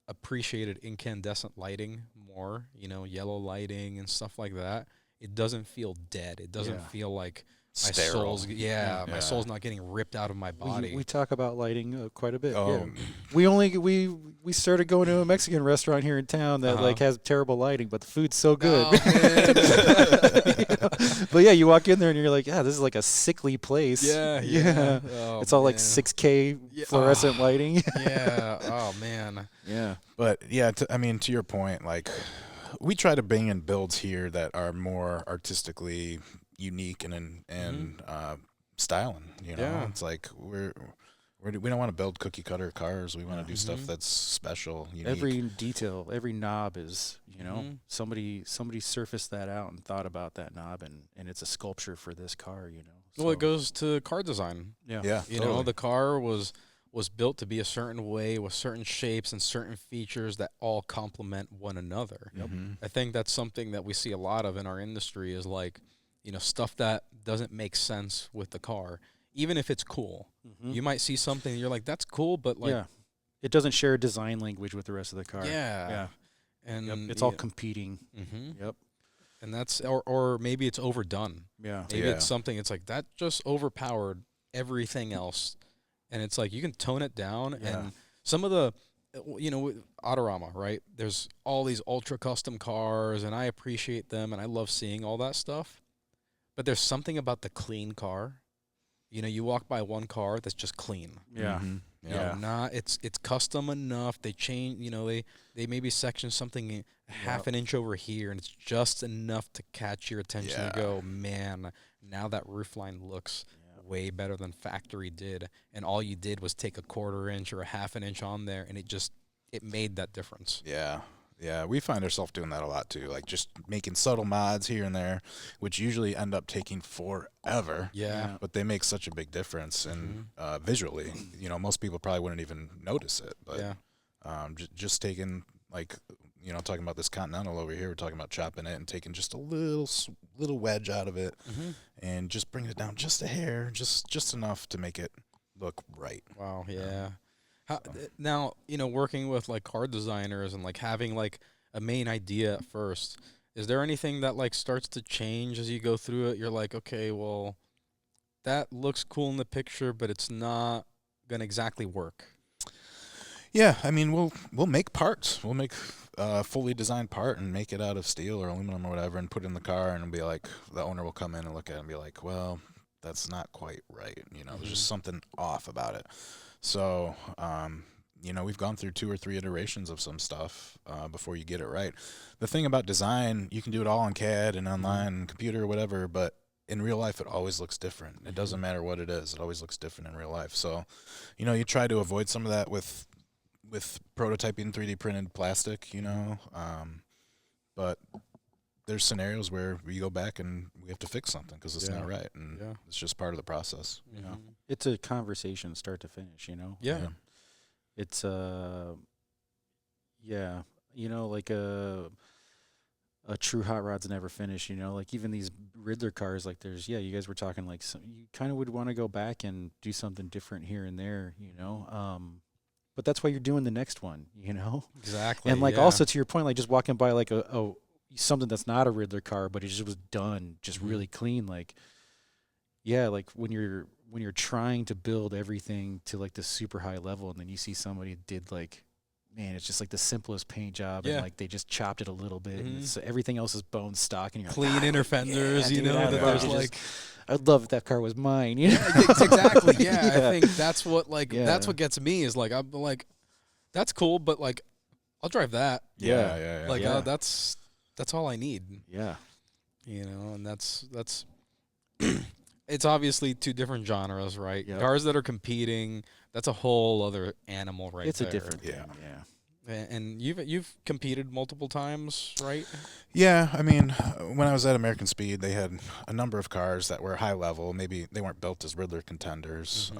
appreciated incandescent lighting more, yellow lighting and stuff like that. It doesn't feel dead. It doesn't feel like my sterile. soul's my soul's not getting ripped out of my body. We talk about lighting quite a bit. Oh. Yeah. We started going to a Mexican restaurant here in town that like has terrible lighting, but the food's so good. But yeah, you walk in there and you're like, this is like a sickly place. Yeah. Oh, it's all like 6K fluorescent lighting. Yeah. Oh man. Yeah. But yeah, to your point, like we try to bring in builds here that are more artistically unique and styling. It's like we don't want to build cookie cutter cars. We want to do stuff that's special, unique. Every detail, every knob is somebody surfaced that out and thought about that knob, and it's a sculpture for this car. Well, it goes to car design. Yeah. The car was built to be a certain way with certain shapes and certain features that all complement one another. I think that's something that we see a lot of in our industry is like, stuff that doesn't make sense with the car, even if it's cool. You might see something and you're like, that's cool, but like, it doesn't share a design language with the rest of the car. Yeah. And it's all competing. Yep. And that's, or maybe it's overdone. Yeah. Maybe it's something, it's like, that just overpowered everything else. And it's like, you can tone it down. And some of the, Autorama, right? There's all these ultra custom cars, and I appreciate them, and I love seeing all that stuff. But there's something about the clean car. You walk by one car that's just clean. Yeah. It's custom enough. They change, they maybe section something half an inch over here, and it's just enough to catch your attention and go, man, now that roof line looks way better than factory did, and all you did was take a 1/4 inch or a 1/2 inch on there, and it made that difference. Yeah. Yeah, we find ourselves doing that a lot too, like just making subtle mods here and there, which usually end up taking forever. Yeah. But they make such a big difference, and visually, most people probably wouldn't even notice it. But Yeah. just taking, like, talking about this Continental over here, we're talking about chopping it and taking just a little wedge out of it, and just bringing it down just a hair, just enough to make it look right. Wow. Yeah. Now, working with like car designers and like having like a main idea at first, is there anything that like starts to change as you go through it? You're like, okay, well, that looks cool in the picture, but it's not gonna exactly work. Yeah, I mean, we'll make parts. We'll make a fully designed part and make it out of steel or aluminum or whatever, and put it in the car, and be like, the owner will come in and look at it and be like, well, that's not quite right. There's just something off about it. So, we've gone through 2 or 3 iterations of some stuff before you get it right. The thing about design, you can do it all on CAD and online and computer or whatever, but in real life, it always looks different. It doesn't matter what it is. It always looks different in real life. So, you try to avoid some of that with prototyping 3D printed plastic, but there's scenarios where we go back and we have to fix something because it's not right, and it's just part of the process. It's a conversation start to finish, Yeah. It's like a true hot rod's never finished, like even these Riddler cars, like you guys were talking like you kind of would want to go back and do something different here and there, but that's why you're doing the next one, Exactly. And like also to your point, like just walking by like a something that's not a Riddler car, but it just was done just really clean, like like when you're trying to build everything to like the super high level, and then you see somebody did like, man, it's just like the simplest paint job, and like they just chopped it a little bit, and so everything else is bone stock, and you're clean like, inner fenders, that there's like, I'd love if that car was mine. Exactly. Yeah, I think that's what that's what gets me is like I'm like, that's cool, but like I'll drive that. Yeah. Like that's all I need. Yeah. And that's it's obviously 2 different genres, right? Yep. Cars that are competing, that's a whole other animal right it's there. It's a different thing, And you've competed multiple times, right? Yeah, I mean, when I was at American Speed, they had a number of cars that were high level. Maybe they weren't built as Riddler contenders,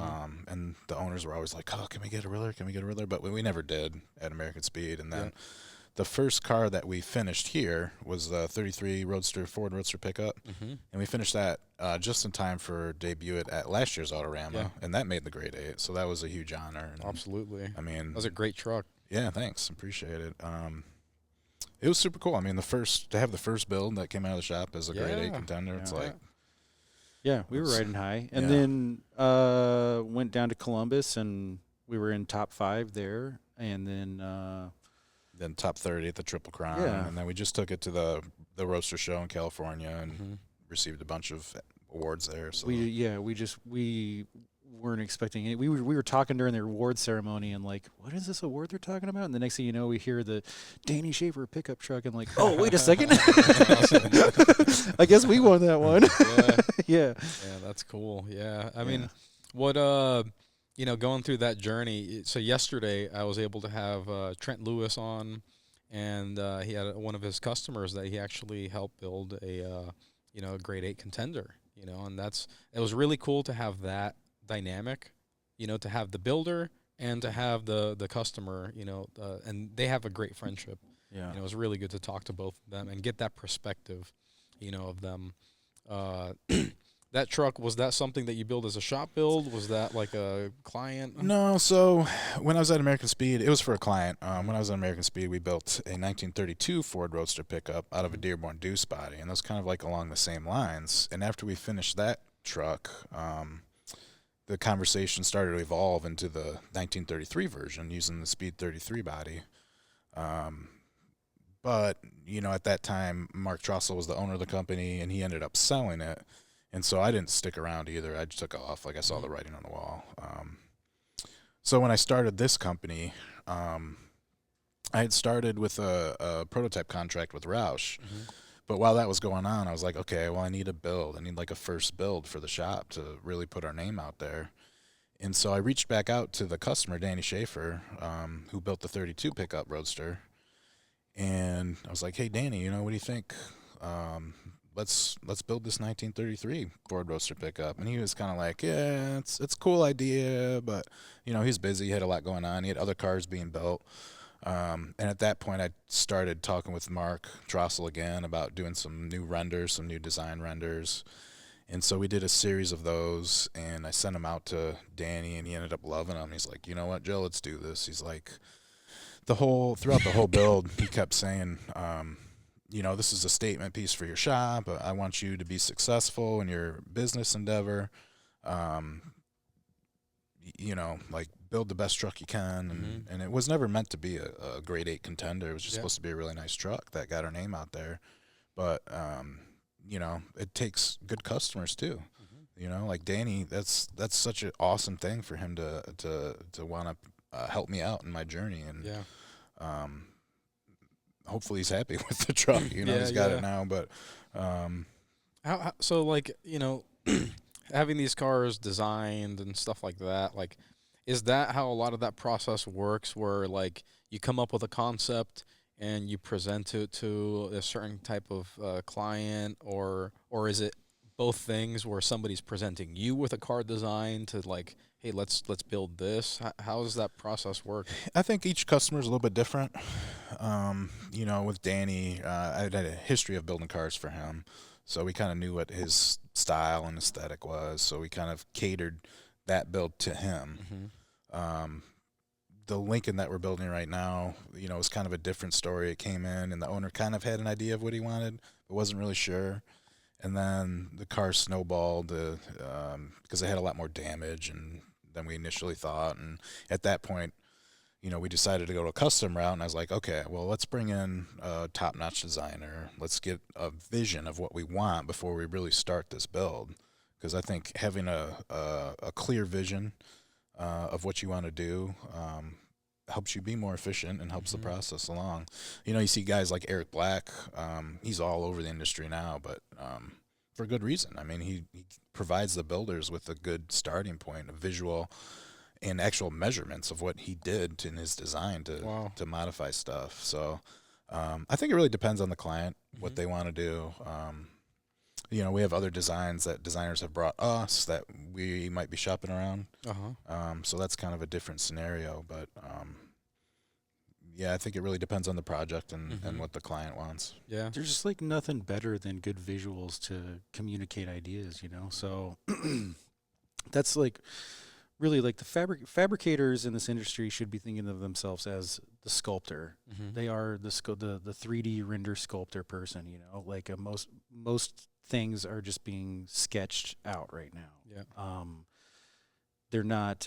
and the owners were always like, "Oh, can we get a Riddler? Can we get a Riddler?" But we never did at American Speed. And then the first car that we finished here was the 33 Ford Roadster pickup, and we finished that just in time for debut at last year's Autorama, and that made the grade 8. So that was a huge honor. And, absolutely. I mean, that was a great truck. Yeah, thanks. Appreciate it. It was super cool. I mean, to have the first build that came out of the shop as a grade 8 contender, it's like... Yeah, we were riding high. And then went down to Columbus, and we were in top 5 there. And then top 30 at the Triple Crown. Yeah. And then we just took it to the Roadster show in California and received a bunch of awards there. So we weren't expecting it. We were talking during the award ceremony, and like, what is this award they're talking about? And the next thing you know, we hear the Danny Schaefer pickup truck, and like, oh, wait a second. I guess we won that one. Yeah, that's cool. Yeah, I mean, what going through that journey. So yesterday I was able to have Trent Lewis on, and he had one of his customers that he actually helped build a grade 8 contender. And it was really cool to have that dynamic, to have the builder and to have the customer, and they have a great friendship. Yeah. It was really good to talk to both of them and get that perspective, of them. That truck, was that something that you built as a shop build? Was that like a client? No, so when I was at American Speed, it was for a client. When I was at American Speed, we built a 1932 Ford Roadster pickup out of a Dearborn Deuce body, and that was kind of like along the same lines. And after we finished that truck, the conversation started to evolve into the 1933 version using the Speed 33 body. But, at that time, Mark Trossel was the owner of the company, and he ended up selling it. And so I didn't stick around either. I just took off. Like, I saw the writing on the wall. So when I started this company, I had started with a prototype contract with Roush. But while that was going on, I was like, okay, well, I need a build. I need like a first build for the shop to really put our name out there. And so I reached back out to the customer, Danny Schaefer, who built the 32 pickup Roadster. And I was like, hey, Danny, what do you think? Let's build this 1933 Ford Roadster pickup. And he was kind of like, yeah, it's a cool idea, but he's busy. He had a lot going on. He had other cars being built. And at that point, I started talking with Mark Drossel again about doing some new renders, some new design renders. And so we did a series of those, and I sent them out to Danny, and he ended up loving them. He's like, you know what, Joe, let's do this. He's like, throughout the whole build, he kept saying, this is a statement piece for your shop. I want you to be successful in your business endeavor. Like build the best truck you can. And it was never meant to be a grade 8 contender. It was just supposed to be a really nice truck that got our name out there. But, it takes good customers too. Like Danny, that's such an awesome thing for him to want to help me out in my journey. And, hopefully he's happy with the truck. He's got it now. But so like having these cars designed and stuff like that, like, is that how a lot of that process works? Where like you come up with a concept and you present it to a certain type of client, or is it both things where somebody's presenting you with a car design to like, hey, let's build this? How does that process work? I think each customer is a little bit different. With Danny, I had a history of building cars for him, so we kind of knew what his style and aesthetic was, so we kind of catered that build to him. The Lincoln that we're building right now, is kind of a different story. It came in, and the owner kind of had an idea of what he wanted, but wasn't really sure. And then the car snowballed because it had a lot more damage than we initially thought. And at that point, we decided to go to a custom route, and I was like, okay, well, let's bring in a top-notch designer. Let's get a vision of what we want before we really start this build. Because I think having a clear vision of what you want to do helps you be more efficient and helps the process along. You see guys like Eric Black, he's all over the industry now, but for good reason. I mean, he provides the builders with a good starting point, a visual and actual measurements of what he did in his design to modify stuff. So I think it really depends on the client, what they want to do. We have other designs that designers have brought us that we might be shopping around. So that's kind of a different scenario. But, I think it really depends on the project and what the client wants. Yeah. There's just like nothing better than good visuals to communicate ideas, So that's like really like the fabricators in this industry should be thinking of themselves as the sculptor. They are the 3D render sculptor person, like most things are just being sketched out right now. They're not,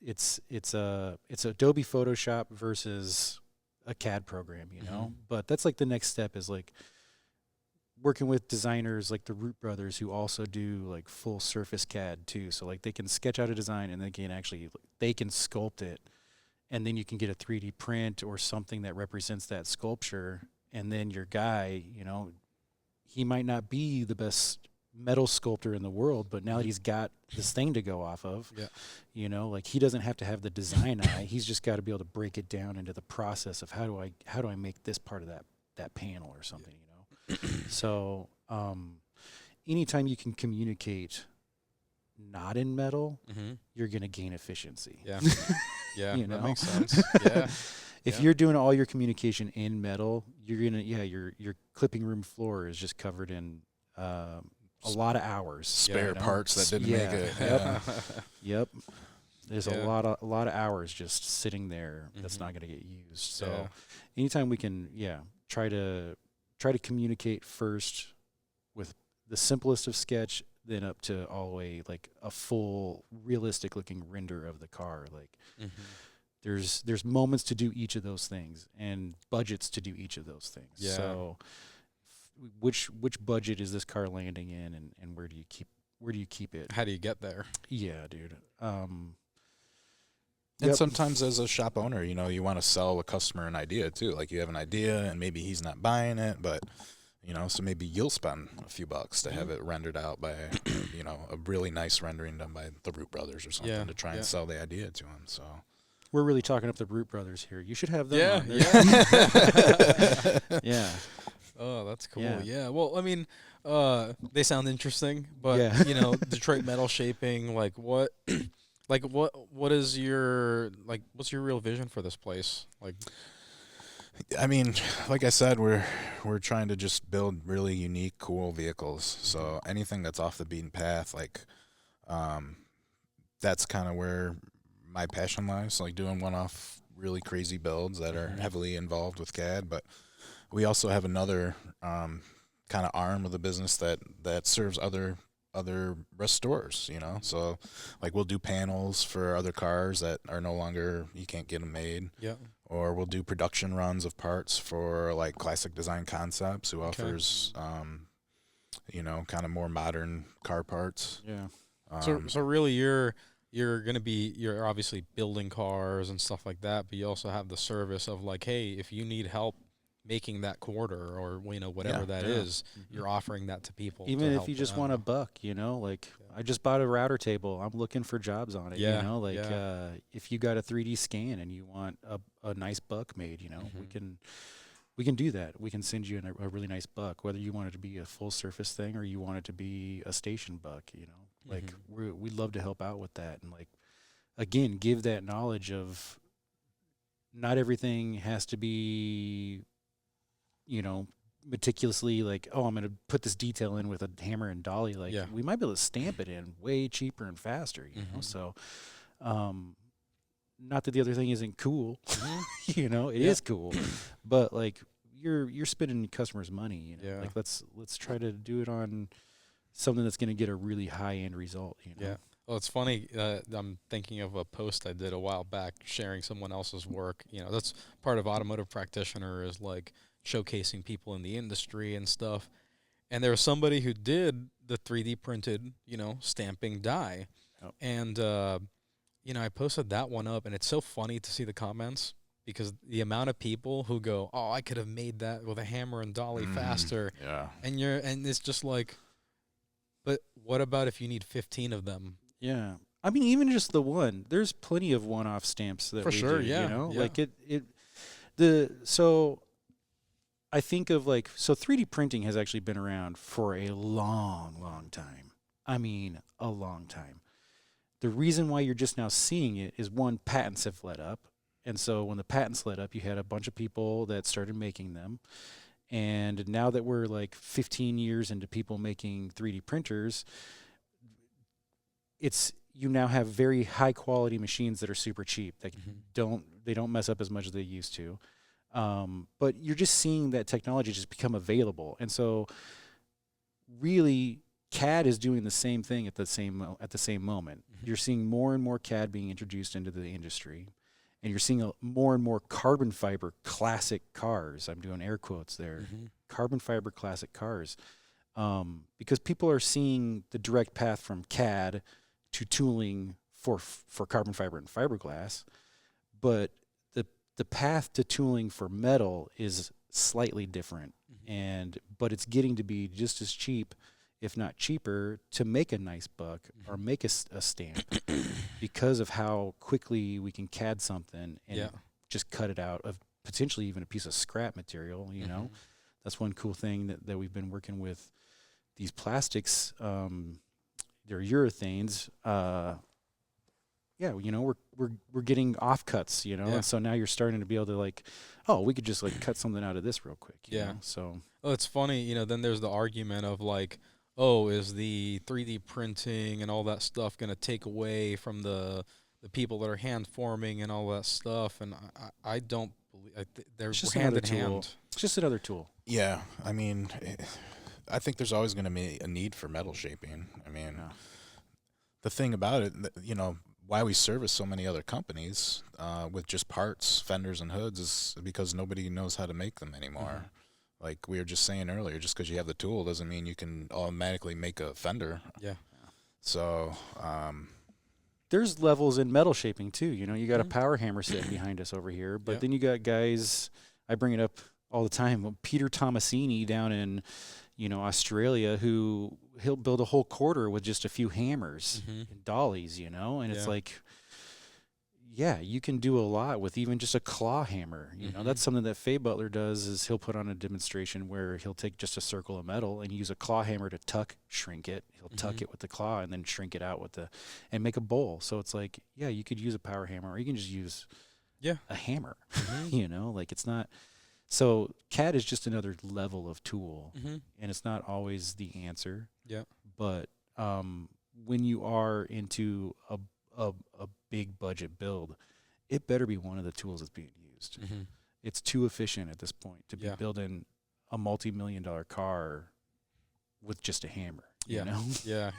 it's Adobe Photoshop versus a CAD program, But that's like the next step is like working with designers like the Root Brothers who also do like full surface CAD too. So like they can sketch out a design and they can sculpt it, and then you can get a 3D print or something that represents that sculpture. And then your guy, he might not be the best metal sculptor in the world, but now that he's got this thing to go off of, like he doesn't have to have the design eye. He's just got to be able to break it down into the process of how do I make this part of that panel or something, So anytime you can communicate not in metal, you're going to gain efficiency. That makes sense. If you're doing all your communication in metal, you're gonna your clipping room floor is just covered in a lot of hours, spare parts that didn't make it. Yep. There's a lot of hours just sitting there that's not going to get used. So anytime we can try to communicate first with the simplest of sketch, then up to all the way like a full realistic looking render of the car. Like there's moments to do each of those things and budgets to do each of those things. So which budget is this car landing in, and where do you keep it? How do you get there? Yeah, dude. And sometimes as a shop owner, you know, you want to sell a customer an idea too. Like you have an idea and maybe he's not buying it, but you know, so maybe you'll spend a few bucks to have it rendered out by, you know, a really nice rendering done by the Root Brothers or something to try and sell the idea to him. So we're really talking up the Root Brothers here. You should have them on. Yeah. Oh, that's cool. Yeah. Well, I mean, they sound interesting, but you know, Detroit metal shaping, like what what is your what's your real vision for this place? Like, I mean, like I said, we're trying to just build really unique, cool vehicles. So anything that's off the beaten path, like, that's kind of where my passion lies. Like doing one-off, really crazy builds that are heavily involved with CAD. But we also have another kind of arm of the business that serves other restorers, you know. So like we'll do panels for other cars that are no longer, you can't get them made. Yeah. Or we'll do production runs of parts for like Classic Design Concepts, who offers you know, kind of more modern car parts. Yeah. So really you're obviously building cars and stuff like that, but you also have the service of like, hey, if you need help making that quarter or, you know, whatever that is, you're offering that to people. Even if you just want a buck, you know, like I just bought a router table. I'm looking for jobs on it, you know, like if you got a 3D scan and you want a nice buck made, you know, we can do that. We can send you a really nice buck, whether you want it to be a full surface thing or you want it to be a station buck, you know, like we'd love to help out with that. And like, again, give that knowledge of not everything has to be, you know, meticulously like, oh, I'm going to put this detail in with a hammer and dolly. Like we might be able to stamp it in way cheaper and faster, you know? So, not that the other thing isn't cool, you know, it is cool, but like you're spending customers' money, you know, like let's try to do it on something that's going to get a really high end result, you know? Yeah. Well, it's funny. I'm thinking of a post I did a while back sharing someone else's work. You know, that's part of Automotive Practitioner is like showcasing people in the industry and stuff. And there was somebody who did the 3D printed, you know, stamping die. Yep. And, you know, I posted that one up, and it's so funny to see the comments because the amount of people who go, oh, I could have made that with a hammer and dolly faster. Yeah. And it's just like, but what about if you need 15 of them? Yeah. I mean, even just the one, there's plenty of one-off stamps that for we sure, do, yeah, you know, yeah. like so I think of like, so 3D printing has actually been around for a long, long time. I mean, a long time. The reason why you're just now seeing it is one, patents have let up. And so when the patents let up, you had a bunch of people that started making them. And now that we're like 15 years into people making 3D printers, you now have very high quality machines that are super cheap that don't mess up as much as they used to. But you're just seeing that technology just become available. And so really CAD is doing the same thing at the same moment. You're seeing more and more CAD being introduced into the industry. And you're seeing more and more carbon fiber classic cars. I'm doing air quotes there. Carbon fiber classic cars. Because people are seeing the direct path from CAD to tooling for carbon fiber and fiberglass. But the path to tooling for metal is slightly different. But it's getting to be just as cheap, if not cheaper, to make a nice buck or make a stamp because of how quickly we can CAD something and just cut it out of potentially even a piece of scrap material, you know. That's one cool thing that we've been working with these plastics. They're urethanes. You know, we're getting offcuts, you know, and so now you're starting to be able to like, oh, we could just like cut something out of this real quick. You know? So. Oh, it's funny, you know. Then there's the argument of like, oh, is the 3D printing and all that stuff going to take away from the people that are hand forming and all that stuff? And I don't believe they're hand in hand. It's just another tool. Yeah, I mean, I think there's always going to be a need for metal shaping. I mean, the thing about it, you know, why we service so many other companies with just parts, fenders, and hoods is because nobody knows how to make them anymore. Like we were just saying earlier, just because you have the tool doesn't mean you can automatically make a fender. Yeah. So there's levels in metal shaping too. You know, you got a power hammer sitting behind us over here, but then you got guys. I bring it up all the time. Peter Tomasini down in, you know, Australia, who he'll build a whole quarter with just a few hammers and dollies. You know, and it's like. Yeah, you can do a lot with even just a claw hammer. You know, that's something that Faye Butler does is he'll put on a demonstration where he'll take just a circle of metal and use a claw hammer to shrink it. He'll tuck it with the claw and then shrink it out with and make a bowl. So it's like, yeah, you could use a power hammer or you can just use a hammer, you know, like it's not. So CAD is just another level of tool and it's not always the answer. Yeah. But when you are into a big budget build, it better be one of the tools that's being used. It's too efficient at this point to be building a multi-million-dollar car with just a hammer. You know? Yeah.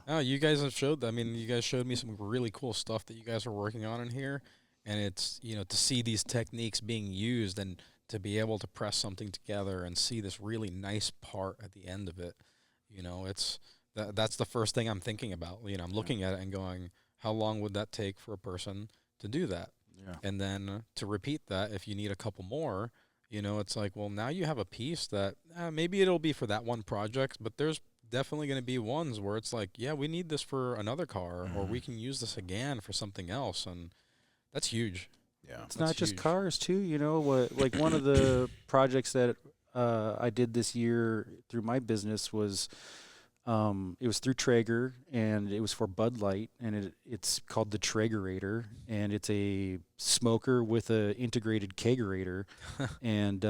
Oh, you guys have showed that. I mean, you guys showed me some really cool stuff that you guys are working on in here, and it's, you know, to see these techniques being used and to be able to press something together and see this really nice part at the end of it, you know, it's that's the first thing I'm thinking about. You know, I'm looking at it and going, how long would that take for a person to do that? Yeah. And then to repeat that, if you need a couple more, you know, it's like, well, now you have a piece that maybe it'll be for that one project, but there's definitely going to be ones where it's like, yeah, we need this for another car, or we can use this again for something else, and that's huge. Yeah, it's not just cars too. You know, like one of the projects that I did this year through my business was. It was through Traeger, and it was for Bud Light, and it's called the Traegerator, and it's a smoker with a integrated kegerator, and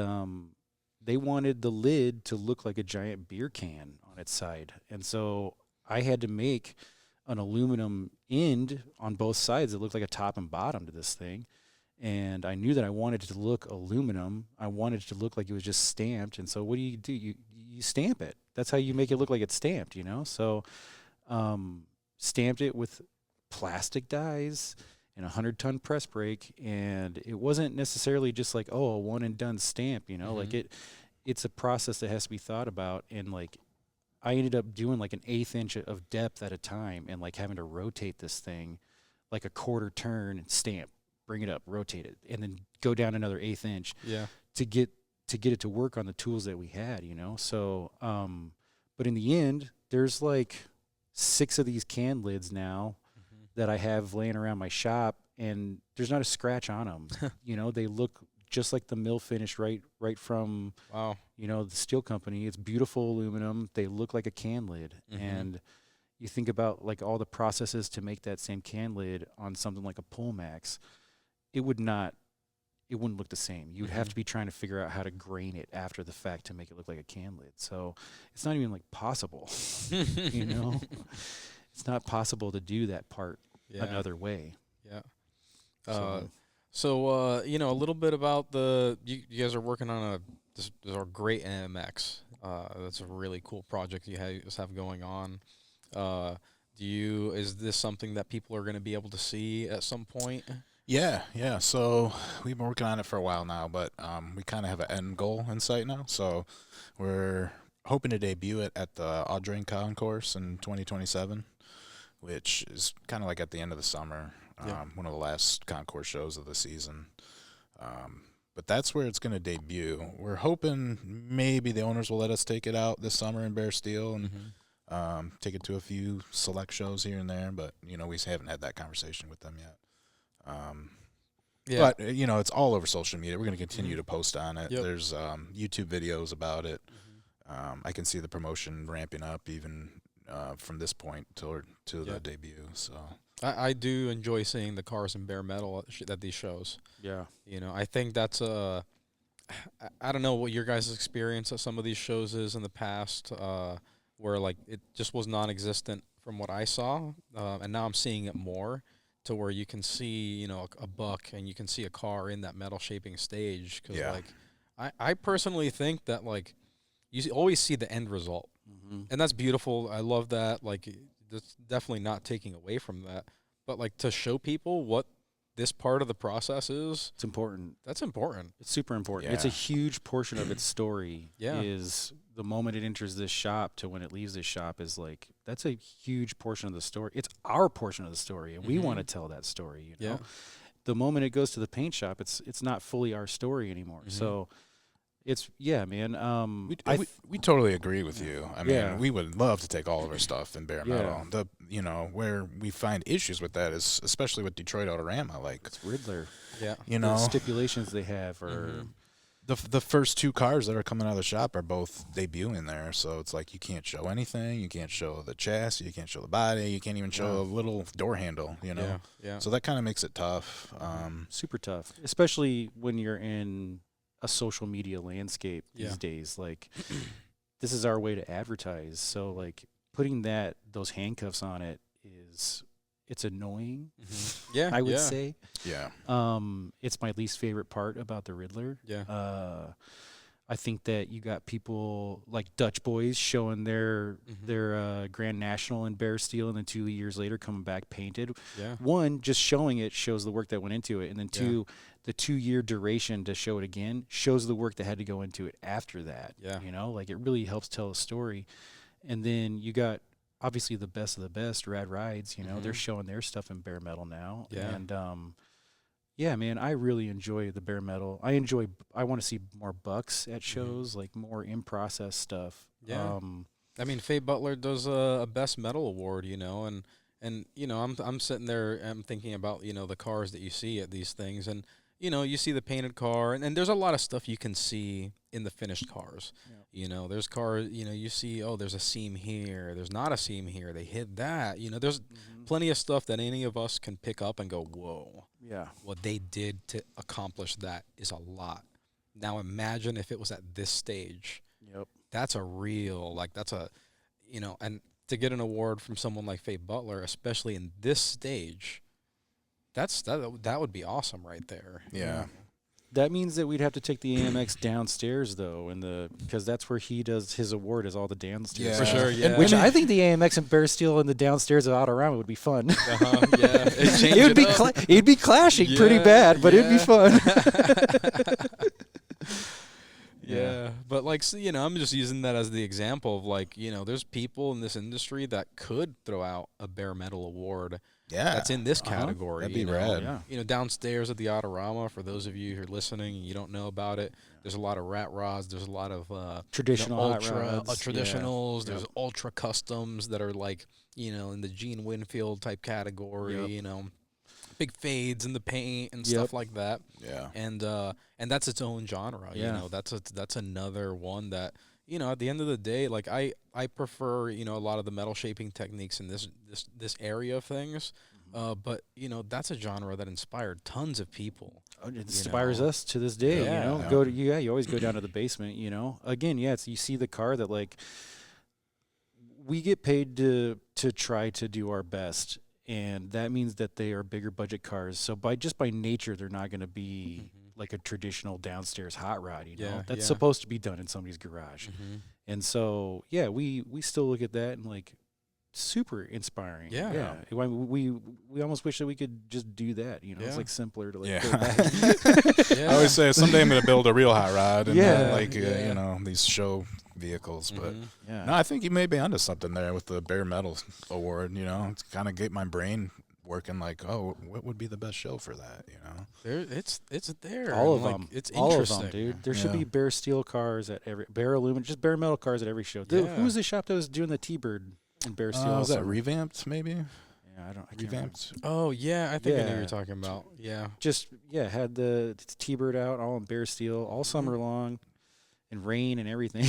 they wanted the lid to look like a giant beer can on its side, and so I had to make an aluminum end on both sides that looked like a top and bottom to this thing, and I knew that I wanted it to look aluminum. I wanted it to look like it was just stamped, and so what do? You stamp it. That's how you make it look like it's stamped, you know? So stamped it with plastic dies and a 100-ton press brake, and it wasn't necessarily just like, oh, a one-and-done stamp, you know? Like it's a process that has to be thought about, and like I ended up doing like an 1/8 inch of depth at a time and like having to rotate this thing like a quarter turn and stamp, bring it up, rotate it, and then go down another 1/8 inch to get it to work on the tools that we had, you know? So, but in the end, there's like 6 of these can lids now that I have laying around my shop, and there's not a scratch on them. You know, they look just like the mill finish right from, you know, the steel company. It's beautiful aluminum. They look like a can lid. And you think about like all the processes to make that same can lid on something like a Pullmax, it wouldn't look the same. You would have to be trying to figure out how to grain it after the fact to make it look like a can lid. So it's not even like possible, you know? It's not possible to do that part another way. Yeah. So you know, a little bit about you guys are working on this are great MX. That's a really cool project you have going on. Is this something that people are going to be able to see at some point? Yeah. So we've been working on it for a while now, but we kind of have an end goal in sight now. So we're hoping to debut it at the Audrain Concourse in 2027, which is kind of like at the end of the summer, one of the last concourse shows of the season. But that's where it's going to debut. We're hoping maybe the owners will let us take it out this summer in Bare Steel and take it to a few select shows here and there. But, you know, we haven't had that conversation with them yet. But, you know, it's all over social media. We're going to continue to post on it. There's YouTube videos about it. I can see the promotion ramping up even from this point to the debut. So I do enjoy seeing the cars in bare metal at these shows. Yeah. You know, I think that's I don't know what your guys' experience at some of these shows is in the past where, like, it just was non-existent from what I saw. And now I'm seeing it more. To where you can see, you know, a buck and you can see a car in that metal shaping stage. Because, like, I personally think that, like, you always see the end result. And that's beautiful. I love that. Like, it's definitely not taking away from that. But, like, to show people what this part of the process is, It's important. that's important. It's super important. Yeah. It's a huge portion of its story. Yeah. Is the moment it enters this shop to when it leaves this shop is like, that's a huge portion of the story. It's our portion of the story, and we want to tell that story. You know, Yeah. the moment it goes to the paint shop, it's not fully our story anymore. So, it's man. We totally agree with you. I mean, Yeah. we would love to take all of our stuff in bare metal. Yeah. Where we find issues with that is especially with Detroit Autorama. Like, It's Riddler. Yeah. The stipulations they have are the first 2 cars that are coming out of the shop are both debuting there, so it's like you can't show anything. You can't show the chassis. You can't show the body. You can't even show a little door handle. You know. Yeah. Yeah. So that kind of makes it tough. super tough, especially when you're in a social media landscape Yeah. these days. Like, this is our way to advertise. So, like, putting those handcuffs on it it's annoying. Yeah. I would yeah. say. Yeah. It's my least favorite part about the Riddler. Yeah. I think that you got people like Dutch Boys showing their Grand National in bare steel, and then 2 years later coming back painted. Yeah. One, just showing it shows the work that went into it, and then two, the 2-year duration to show it again shows the work that had to go into it after that. Yeah. You know, like, it really helps tell a story. And then you got obviously the best of the best, Rad Rides. You know, they're showing their stuff in bare metal now. Yeah. And yeah, man, I really enjoy the bare metal. I want to see more bucks at shows, like more in process stuff. Yeah. I mean, Faye Butler does a best metal award, you know, and you know, I'm sitting there, I'm thinking about, you know, the cars that you see at these things, and you know, you see the painted car, and there's a lot of stuff you can see in the finished cars. Yeah. You know, there's cars, you know, you see, oh, there's a seam here, there's not a seam here, they hid that. You know, there's plenty of stuff that any of us can pick up and go, whoa. Yeah. What they did to accomplish that is a lot. Now imagine if it was at this stage. Yep. That's a real, like, that's a, you know, and to get an award from someone like Faye Butler, especially in this stage, that would be awesome right there. Yeah. That means that we'd have to take the AMX downstairs, though, because that's where he does his award, is all the downstairs. Yeah. For sure, yeah. Which I think the AMX and bare steel in the downstairs of Autorama would be fun. Yeah. It'd be clashing pretty bad, but it'd be fun. Yeah, but like, so, you know, I'm just using that as the example of, like, you know, there's people in this industry that could throw out a bare metal award that's in this category. That'd be you know? rad. Yeah. You know, downstairs at the Autorama, for those of you who are listening and you don't know about it, there's a lot of rat rods. There's a lot of Traditional hot ultra rods. traditionals. Yeah. There's ultra customs that are, like, you know, in the Gene Winfield type category. Yep. You know, big fades in the paint and stuff like that. Yeah. And that's its own genre. Yeah. You know, that's another one that, you know, at the end of the day, like, I prefer, you know, a lot of the metal shaping techniques in this area of things. But, you know, that's a genre that inspired tons of people. It inspires us to this day. Yeah. You know, you always go down to the basement. You know, again, you see the car that, like, we get paid to try to do our best, and that means that they are bigger budget cars. So by nature, they're not going to be like a traditional downstairs hot rod. You know, that's supposed to be done in somebody's garage. And so, yeah, we still look at that and, like, super inspiring. Yeah. We almost wish that we could just do that. You know, it's like simpler to, like, go Yeah. back. I always say someday I'm going to build a real hot rod and Yeah. you know, these show vehicles. But Yeah. no, I think you may be onto something there with the bare metal award. You know, it's kind of get my brain working. Like, oh, what would be the best show for that? You know, It's there. All and, of like, them. It's all interesting. of them, dude. There should Yeah. be bare steel cars at bare aluminum, just bare metal cars at every show. Dude, Yeah. who was the shop that was doing the T-Bird and bare steel? was that also? revamped? Maybe Yeah, I can't remember. revamped. Oh, yeah, I think I know what Yeah. you're talking about. Yeah. Just had the T-Bird out all in bare steel all summer long, and rain and everything.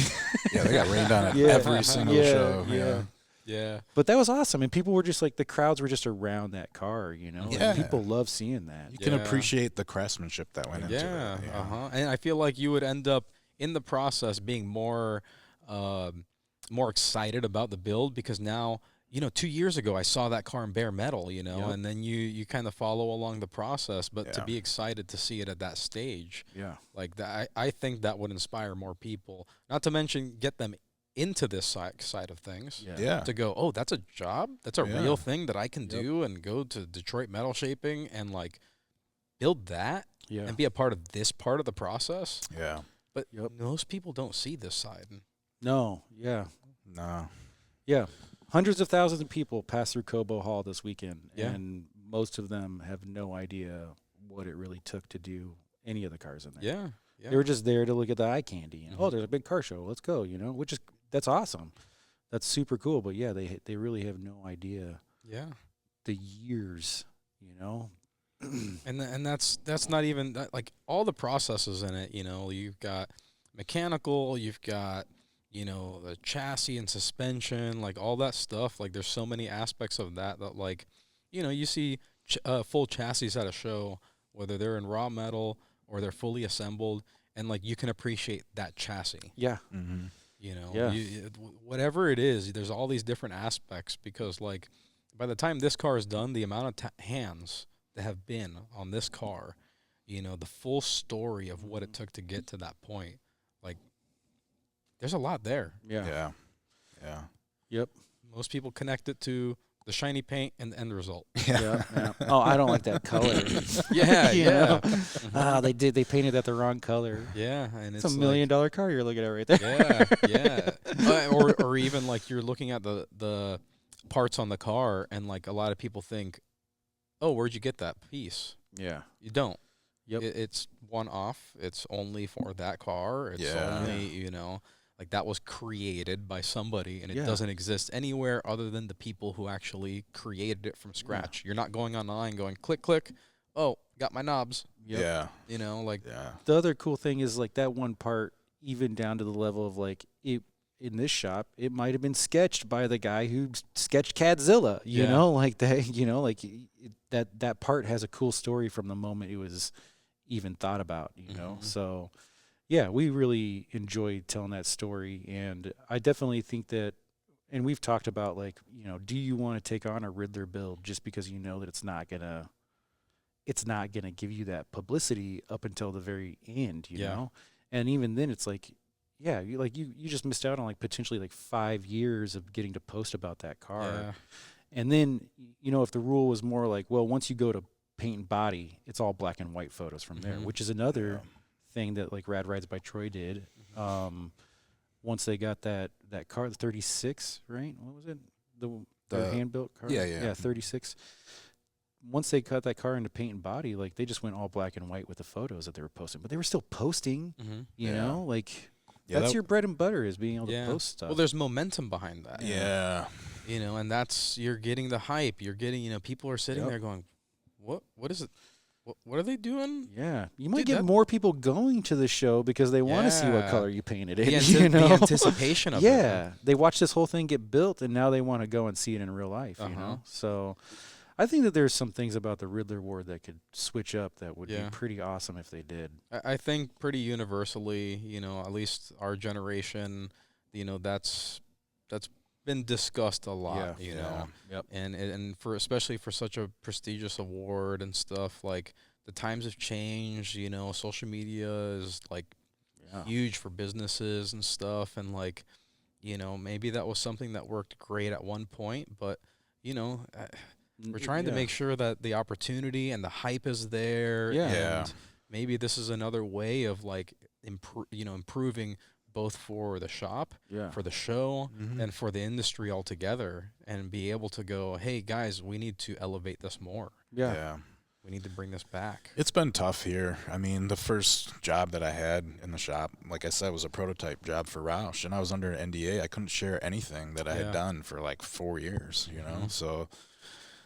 Yeah, they got rained on at Yeah. every single Yeah, show. yeah. Yeah. But that was awesome, and people were just like, the crowds were just around that car. You know, Yeah. and people love seeing that. You can Yeah. appreciate the craftsmanship that went into Yeah. it. you know? And I feel like you would end up in the process being more excited about the build, because now, you know, 2 years ago I saw that car in bare metal, you know, Yep. and then you kind of follow along the process, but to Yeah. be excited to see it at that stage, Yeah. like that, I think that would inspire more people. Not to mention get them into this side of things. Yeah. To go, oh, that's a job, that's a Yeah. real thing that I can Yep. do, and go to Detroit Metal Shaping and, like, build that Yeah. and be a part of this part of the process. Yeah. But Yep. most people don't see this side. No. Yeah. No. Yeah. Hundreds of thousands of people pass through Cobo Hall this weekend, Yeah. and most of them have no idea what it really took to do any of the cars in there. Yeah. Yeah. They were just there to look at the eye candy. And, Mhm. Oh, there's a big car show. Let's go. Which is that's awesome. That's super cool. But yeah, they really have no idea Yeah. the years. And that's not even that, like all the processes in it. You've got mechanical, you've got the chassis and suspension, like all that stuff. Like there's so many aspects of that like you see full chassis at a show, whether they're in raw metal or they're fully assembled, and like you can appreciate that chassis. Yeah. Mm-hmm. Yeah. Whatever it is, there's all these different aspects because like by the time this car is done, the amount of hands that have been on this car, the full story of what it took to get to that point, like there's a lot there. Yeah. Yeah. Yeah. Yep. Most people connect it to the shiny paint and the end result. Yeah. Yeah. Oh, I don't like that color. Yeah, You yeah. know? They painted that the wrong color. Yeah, and It's it's a $1 million car you're looking at right there. yeah. Or even like you're looking at the parts on the car, and like a lot of people think, oh, where'd you get that piece? Yeah. You don't. Yep. It's one off. It's only for that car. It's Yeah. only, like that was created by somebody, and it Yeah. doesn't exist anywhere other than the people who actually created it from scratch. You're not going online going, click, click. Oh, got my knobs. Yep. Yeah. Like, Yeah. The other cool thing is like that one part, even down to the level of like it in this shop, it might have been sketched by the guy who sketched Cadzilla. You Yeah. know, like that part has a cool story from the moment it was even thought about. Mhm. So yeah, we really enjoyed telling that story, and I definitely think that. And we've talked about like, do you want to take on a Riddler build just because you know that it's not gonna give you that publicity up until the very end, you Yeah. know? And even then it's like, yeah, you just missed out on like potentially like 5 years of getting to post about that car. yeah. And then, if the rule was more like, well, once you go to paint and body, it's all black and white photos from there, Mhm. which is another thing that like Rad Rides by Troy did. Once they got that car, the 36, right? What was it? The hand-built car? Yeah, yeah. Yeah, 36. Once they cut that car into paint and body, like they just went all black and white with the photos that they were posting. But they were still posting, Mm-hmm. you Yeah. know? Like Yeah, that's that- your bread and butter is being able Yeah. to post stuff. Well, there's momentum behind that. Yeah. And that's, you're getting the hype. You're getting, people are sitting Yep. there going, what is it? What are they doing? Yeah, you might Dude, get that- more people going to the show because they want to see what Yeah. color you painted The, it. anti- You know, the anticipation of it. yeah, they watch this whole thing get built, and now they want to go and see it in real life. You Uh-huh. know, so I think that there's some things about the Riddler Ward that could switch up that would Yeah. be pretty awesome if they did. I think pretty universally, at least our generation, that's been discussed a lot, Yep. and for especially for such a prestigious award and stuff, like the times have changed. Social media is like Yeah. huge for businesses and stuff, and like maybe that was something that worked great at one point, but we're trying to make sure that the opportunity and the hype is there. Yeah. Yeah. And maybe this is another way of like improving both for the shop, Yeah. for the show, Mhm. and for the industry altogether, and be able to go, hey guys, we need to elevate this more. Yeah. Yeah. We need to bring this back. It's been tough here. I mean, the first job that I had in the shop, like I said, was a prototype job for Roush, and I was under an NDA. I couldn't share anything that I Yeah. had done for like 4 years, Mhm. So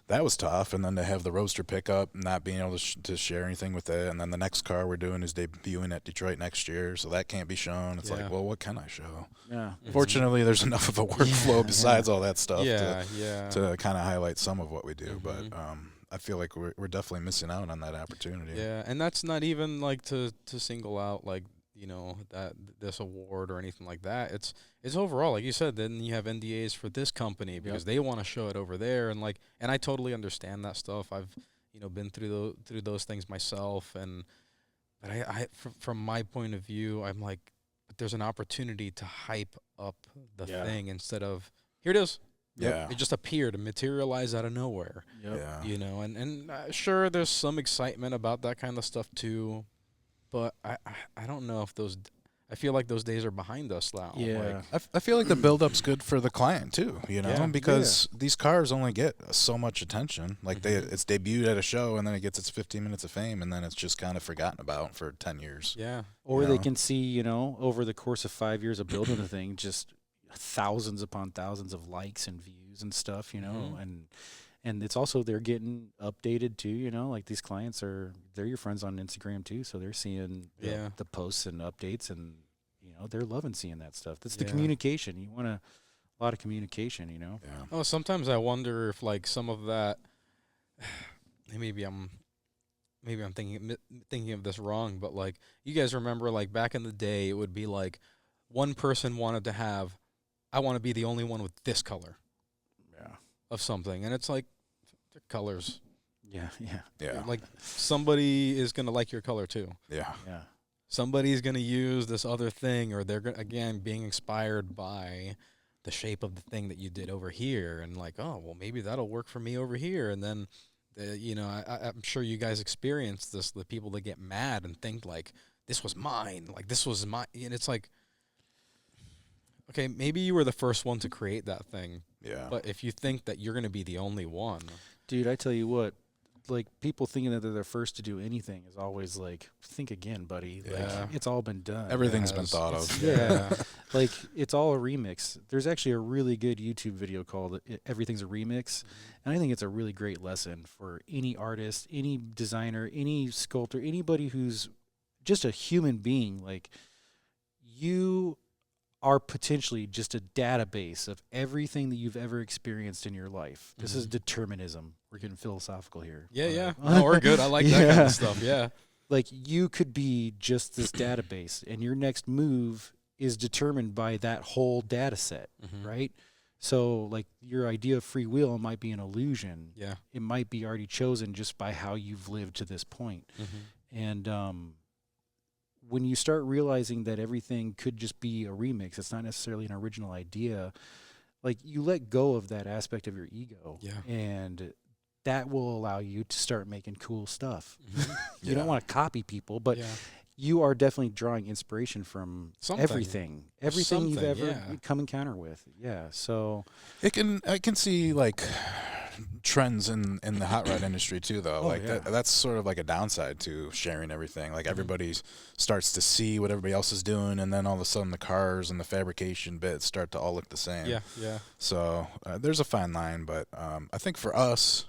that was tough. And then to have the roadster pickup, not being able to share anything with it. And then the next car we're doing is debuting at Detroit next year, so that can't be shown. It's Yeah. like, well, what can I show? Yeah. Fortunately, there's enough of a workflow Yeah, besides all that stuff Yeah. to kind of highlight some of what we do. Mhm. But I feel like we're definitely missing out on that opportunity. Yeah, and that's not even like to single out like that this award or anything like that. It's overall, like you said. Then you have NDAs for this company because they want to show it over there, and I totally understand that stuff. I've been through those things myself, but I from my point of view, I'm like, but there's an opportunity to hype up the Yeah. thing instead of here it is. Yeah. It just appeared and materialized out of nowhere. Yep. Yeah. You know, and sure, there's some excitement about that kind of stuff too, but I don't know if those. I feel like those days are behind us now. Yeah. Like, I feel like the build-up's good for the client too, you know, Yeah. because these cars only get so much attention. Like Mhm. it's debuted at a show and then it gets its 15 minutes of fame and then it's just kind of forgotten about for 10 years. yeah. Or You they know? can see, over the course of 5 years of building the thing, just thousands upon thousands of likes and views and stuff, Mhm. and it's also they're getting updated too, like these clients they're your friends on Instagram too, so they're seeing Yeah. the posts and updates, and they're loving seeing that stuff. That's the Yeah. communication. You want a lot of communication, Yeah. Oh, sometimes I wonder if like some of that. Maybe I'm thinking of this wrong, but like you guys remember, like back in the day, it would be like one person wanted to have, I want to be the only one with this color Yeah. of something, and it's like they're colors. Yeah. Yeah. Yeah. Like somebody is gonna like your color too. Yeah. Yeah. Somebody's gonna use this other thing, or they're again being inspired by the shape of the thing that you did over here, and like, oh well, maybe that'll work for me over here, and then. I'm sure you guys experienced this. The people that get mad and think like this was mine, like this was my, and it's like, okay, maybe you were the first one to create that thing, Yeah. but if you think that you're gonna be the only one, Dude, I tell you what, like people thinking that they're the first to do anything is always like, think again, buddy. Yeah. Like it's all been done. Everything's been Yes. thought of. Yeah. Like it's all a remix. There's actually a really good YouTube video called Everything's a Remix. And I think it's a really great lesson for any artist, any designer, any sculptor, anybody who's just a human being. Like you are potentially just a database of everything that you've ever experienced in your life. This is determinism. We're getting philosophical here. yeah. No, we're good. I like that kind Yeah. of stuff. Yeah. Like you could be just this database, and your next move is determined by that whole data set, Mhm. right? So like your idea of free will might be an illusion. Yeah. It might be already chosen just by how you've lived to this point. Mhm. And when you start realizing that everything could just be a remix, it's not necessarily an original idea, like you let go of that aspect of your ego. Yeah. And that will allow you to start making cool stuff. Mhm. You don't want to copy people, but Yeah. you are definitely drawing inspiration from Something. everything you've Something, ever yeah. come encounter with. Yeah. So I can see like trends in the hot rod industry too, though. Oh, Like yeah. that's sort of like a downside to sharing everything. Like everybody starts to see what everybody else is doing, and then all of a sudden the cars and the fabrication bits start to all look the same. Yeah. Yeah. So there's a fine line, but I think for us,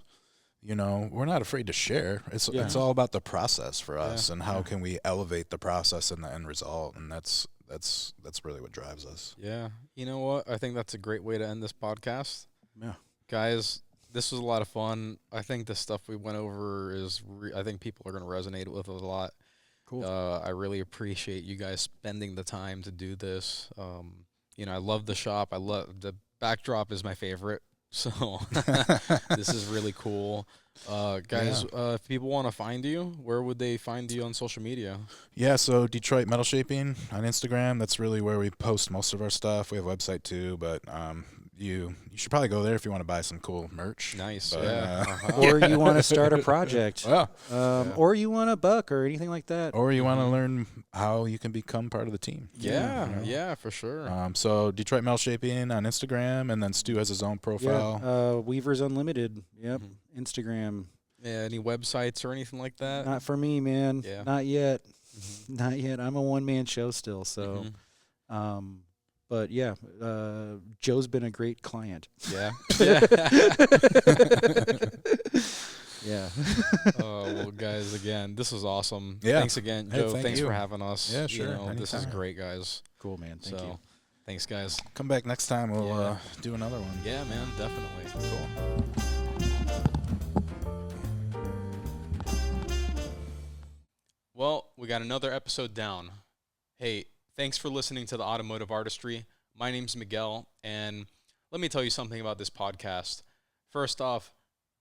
we're not afraid to share. It's all about the process for us, and how can we elevate the process and the end result, and that's really what drives us. Yeah. You know what? I think that's a great way to end this podcast. yeah. Guys, this was a lot of fun. I think the stuff we went over is, I think people are going to resonate with it a lot. Cool. I really appreciate you guys spending the time to do this. I love the shop. I love the backdrop is my favorite. So this is really cool. Guys, if people want to find you, where would they find you on social media? Yeah, so Detroit Metal Shaping on Instagram. That's really where we post most of our stuff. We have a website too, but you should probably go there if you want to buy some cool merch. Nice. But, Yeah. Or you want to start a project, Well, or you want a buck or anything like that. or you want to learn how you can become part of the team. Yeah, for sure. So Detroit Metal Shaping on Instagram, and then Stu has his own profile. Yeah. Weavers Unlimited. Yep. Mhm. Instagram. Yeah, any websites or anything like that? Not for me, man. Yeah. Not yet. Mhm. Not yet. I'm a one-man show still. So, Mhm. but yeah, Joe's been a great client. Yeah. Yeah. Yeah. Well, guys, again, this was awesome. Yeah. Thanks again, Hey, Joe. thank Thanks you. for having us. Yeah, sure, This is anytime. great, guys. Cool, man. Thank you. Thanks, guys. Come back next time. We'll Yeah. do another one. Yeah, man, definitely. Cool. Well, we got another episode down. Hey, thanks for listening to the Automotive Artistry. My name's Miguel, and let me tell you something about this podcast. First off,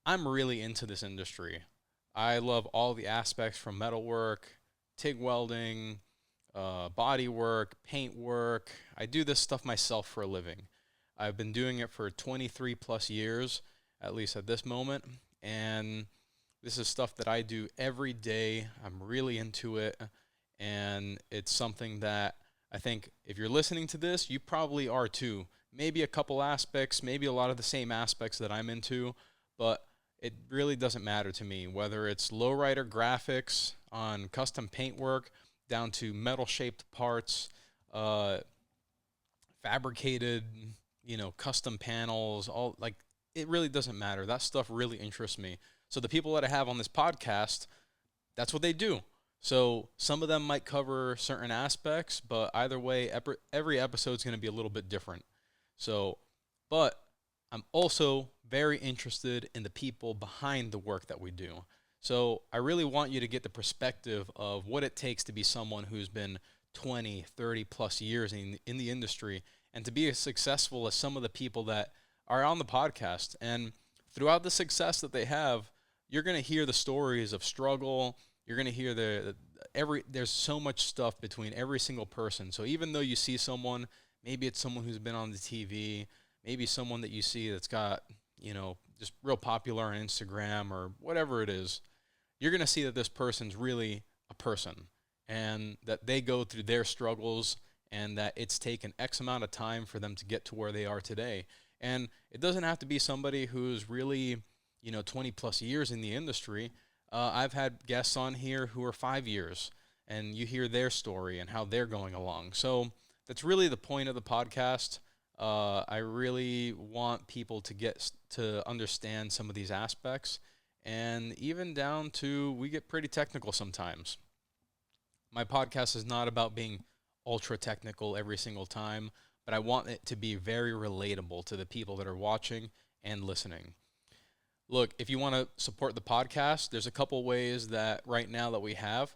I'm really into this industry. I love all the aspects from metalwork, TIG welding, body work, paint work. I do this stuff myself for a living. I've been doing it for 23 plus years, at least at this moment. And this is stuff that I do every day. I'm really into it. And it's something that I think if you're listening to this, you probably are too. Maybe a couple aspects, maybe a lot of the same aspects that I'm into, but it really doesn't matter to me, whether it's lowrider graphics on custom paintwork down to metal shaped parts, fabricated, custom panels, all like it really doesn't matter. That stuff really interests me. So the people that I have on this podcast, that's what they do. So some of them might cover certain aspects, but either way, every episode is going to be a little bit different. So, but I'm also very interested in the people behind the work that we do. So I really want you to get the perspective of what it takes to be someone who's been 20, 30 plus years in the industry and to be as successful as some of the people that are on the podcast. And throughout the success that they have, you're going to hear the stories of struggle. You're going to hear there's so much stuff between every single person. So even though you see someone, maybe it's someone who's been on the TV, maybe someone that you see that's got, just real popular on Instagram or whatever it is, you're going to see that this person's really a person and that they go through their struggles and that it's taken X amount of time for them to get to where they are today. And it doesn't have to be somebody who's really, 20 plus years in the industry. I've had guests on here who are 5 years, and you hear their story and how they're going along. So that's really the point of the podcast. I really want people to get to understand some of these aspects, and even down to we get pretty technical sometimes. My podcast is not about being ultra technical every single time, but I want it to be very relatable to the people that are watching and listening. Look, if you want to support the podcast, there's a couple ways that right now that we have.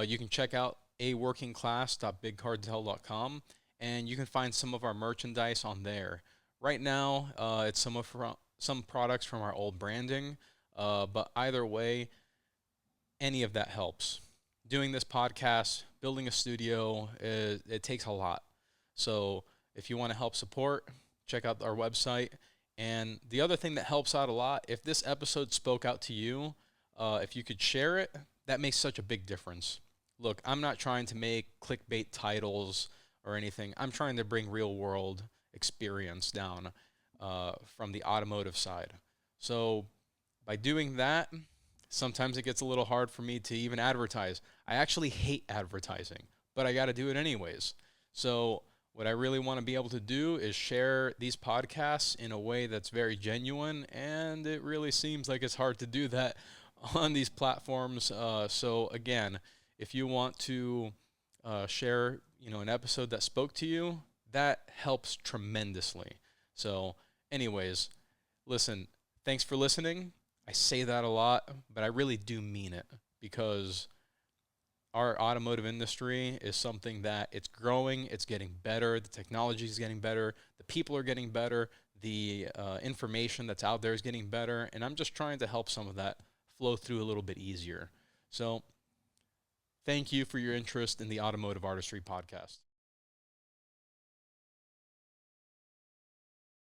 You can check out aworkingclass.bigcartel.com, and you can find some of our merchandise on there. Right now, it's some products from our old branding, but either way, any of that helps. Doing this podcast, building a studio, it takes a lot. So if you want to help support, check out our website. And the other thing that helps out a lot, if this episode spoke out to you, if you could share it, that makes such a big difference. Look, I'm not trying to make clickbait titles or anything. I'm trying to bring real world experience down from the automotive side. So by doing that, sometimes it gets a little hard for me to even advertise. I actually hate advertising, but I got to do it anyways. So what I really want to be able to do is share these podcasts in a way that's very genuine, and it really seems like it's hard to do that on these platforms. So again, if you want to share, an episode that spoke to you, that helps tremendously. So anyways, listen, thanks for listening. I say that a lot, but I really do mean it because our automotive industry is something that it's growing, it's getting better, the technology is getting better, the people are getting better, the information that's out there is getting better, and I'm just trying to help some of that flow through a little bit easier. So thank you for your interest in the Automotive Artistry Podcast.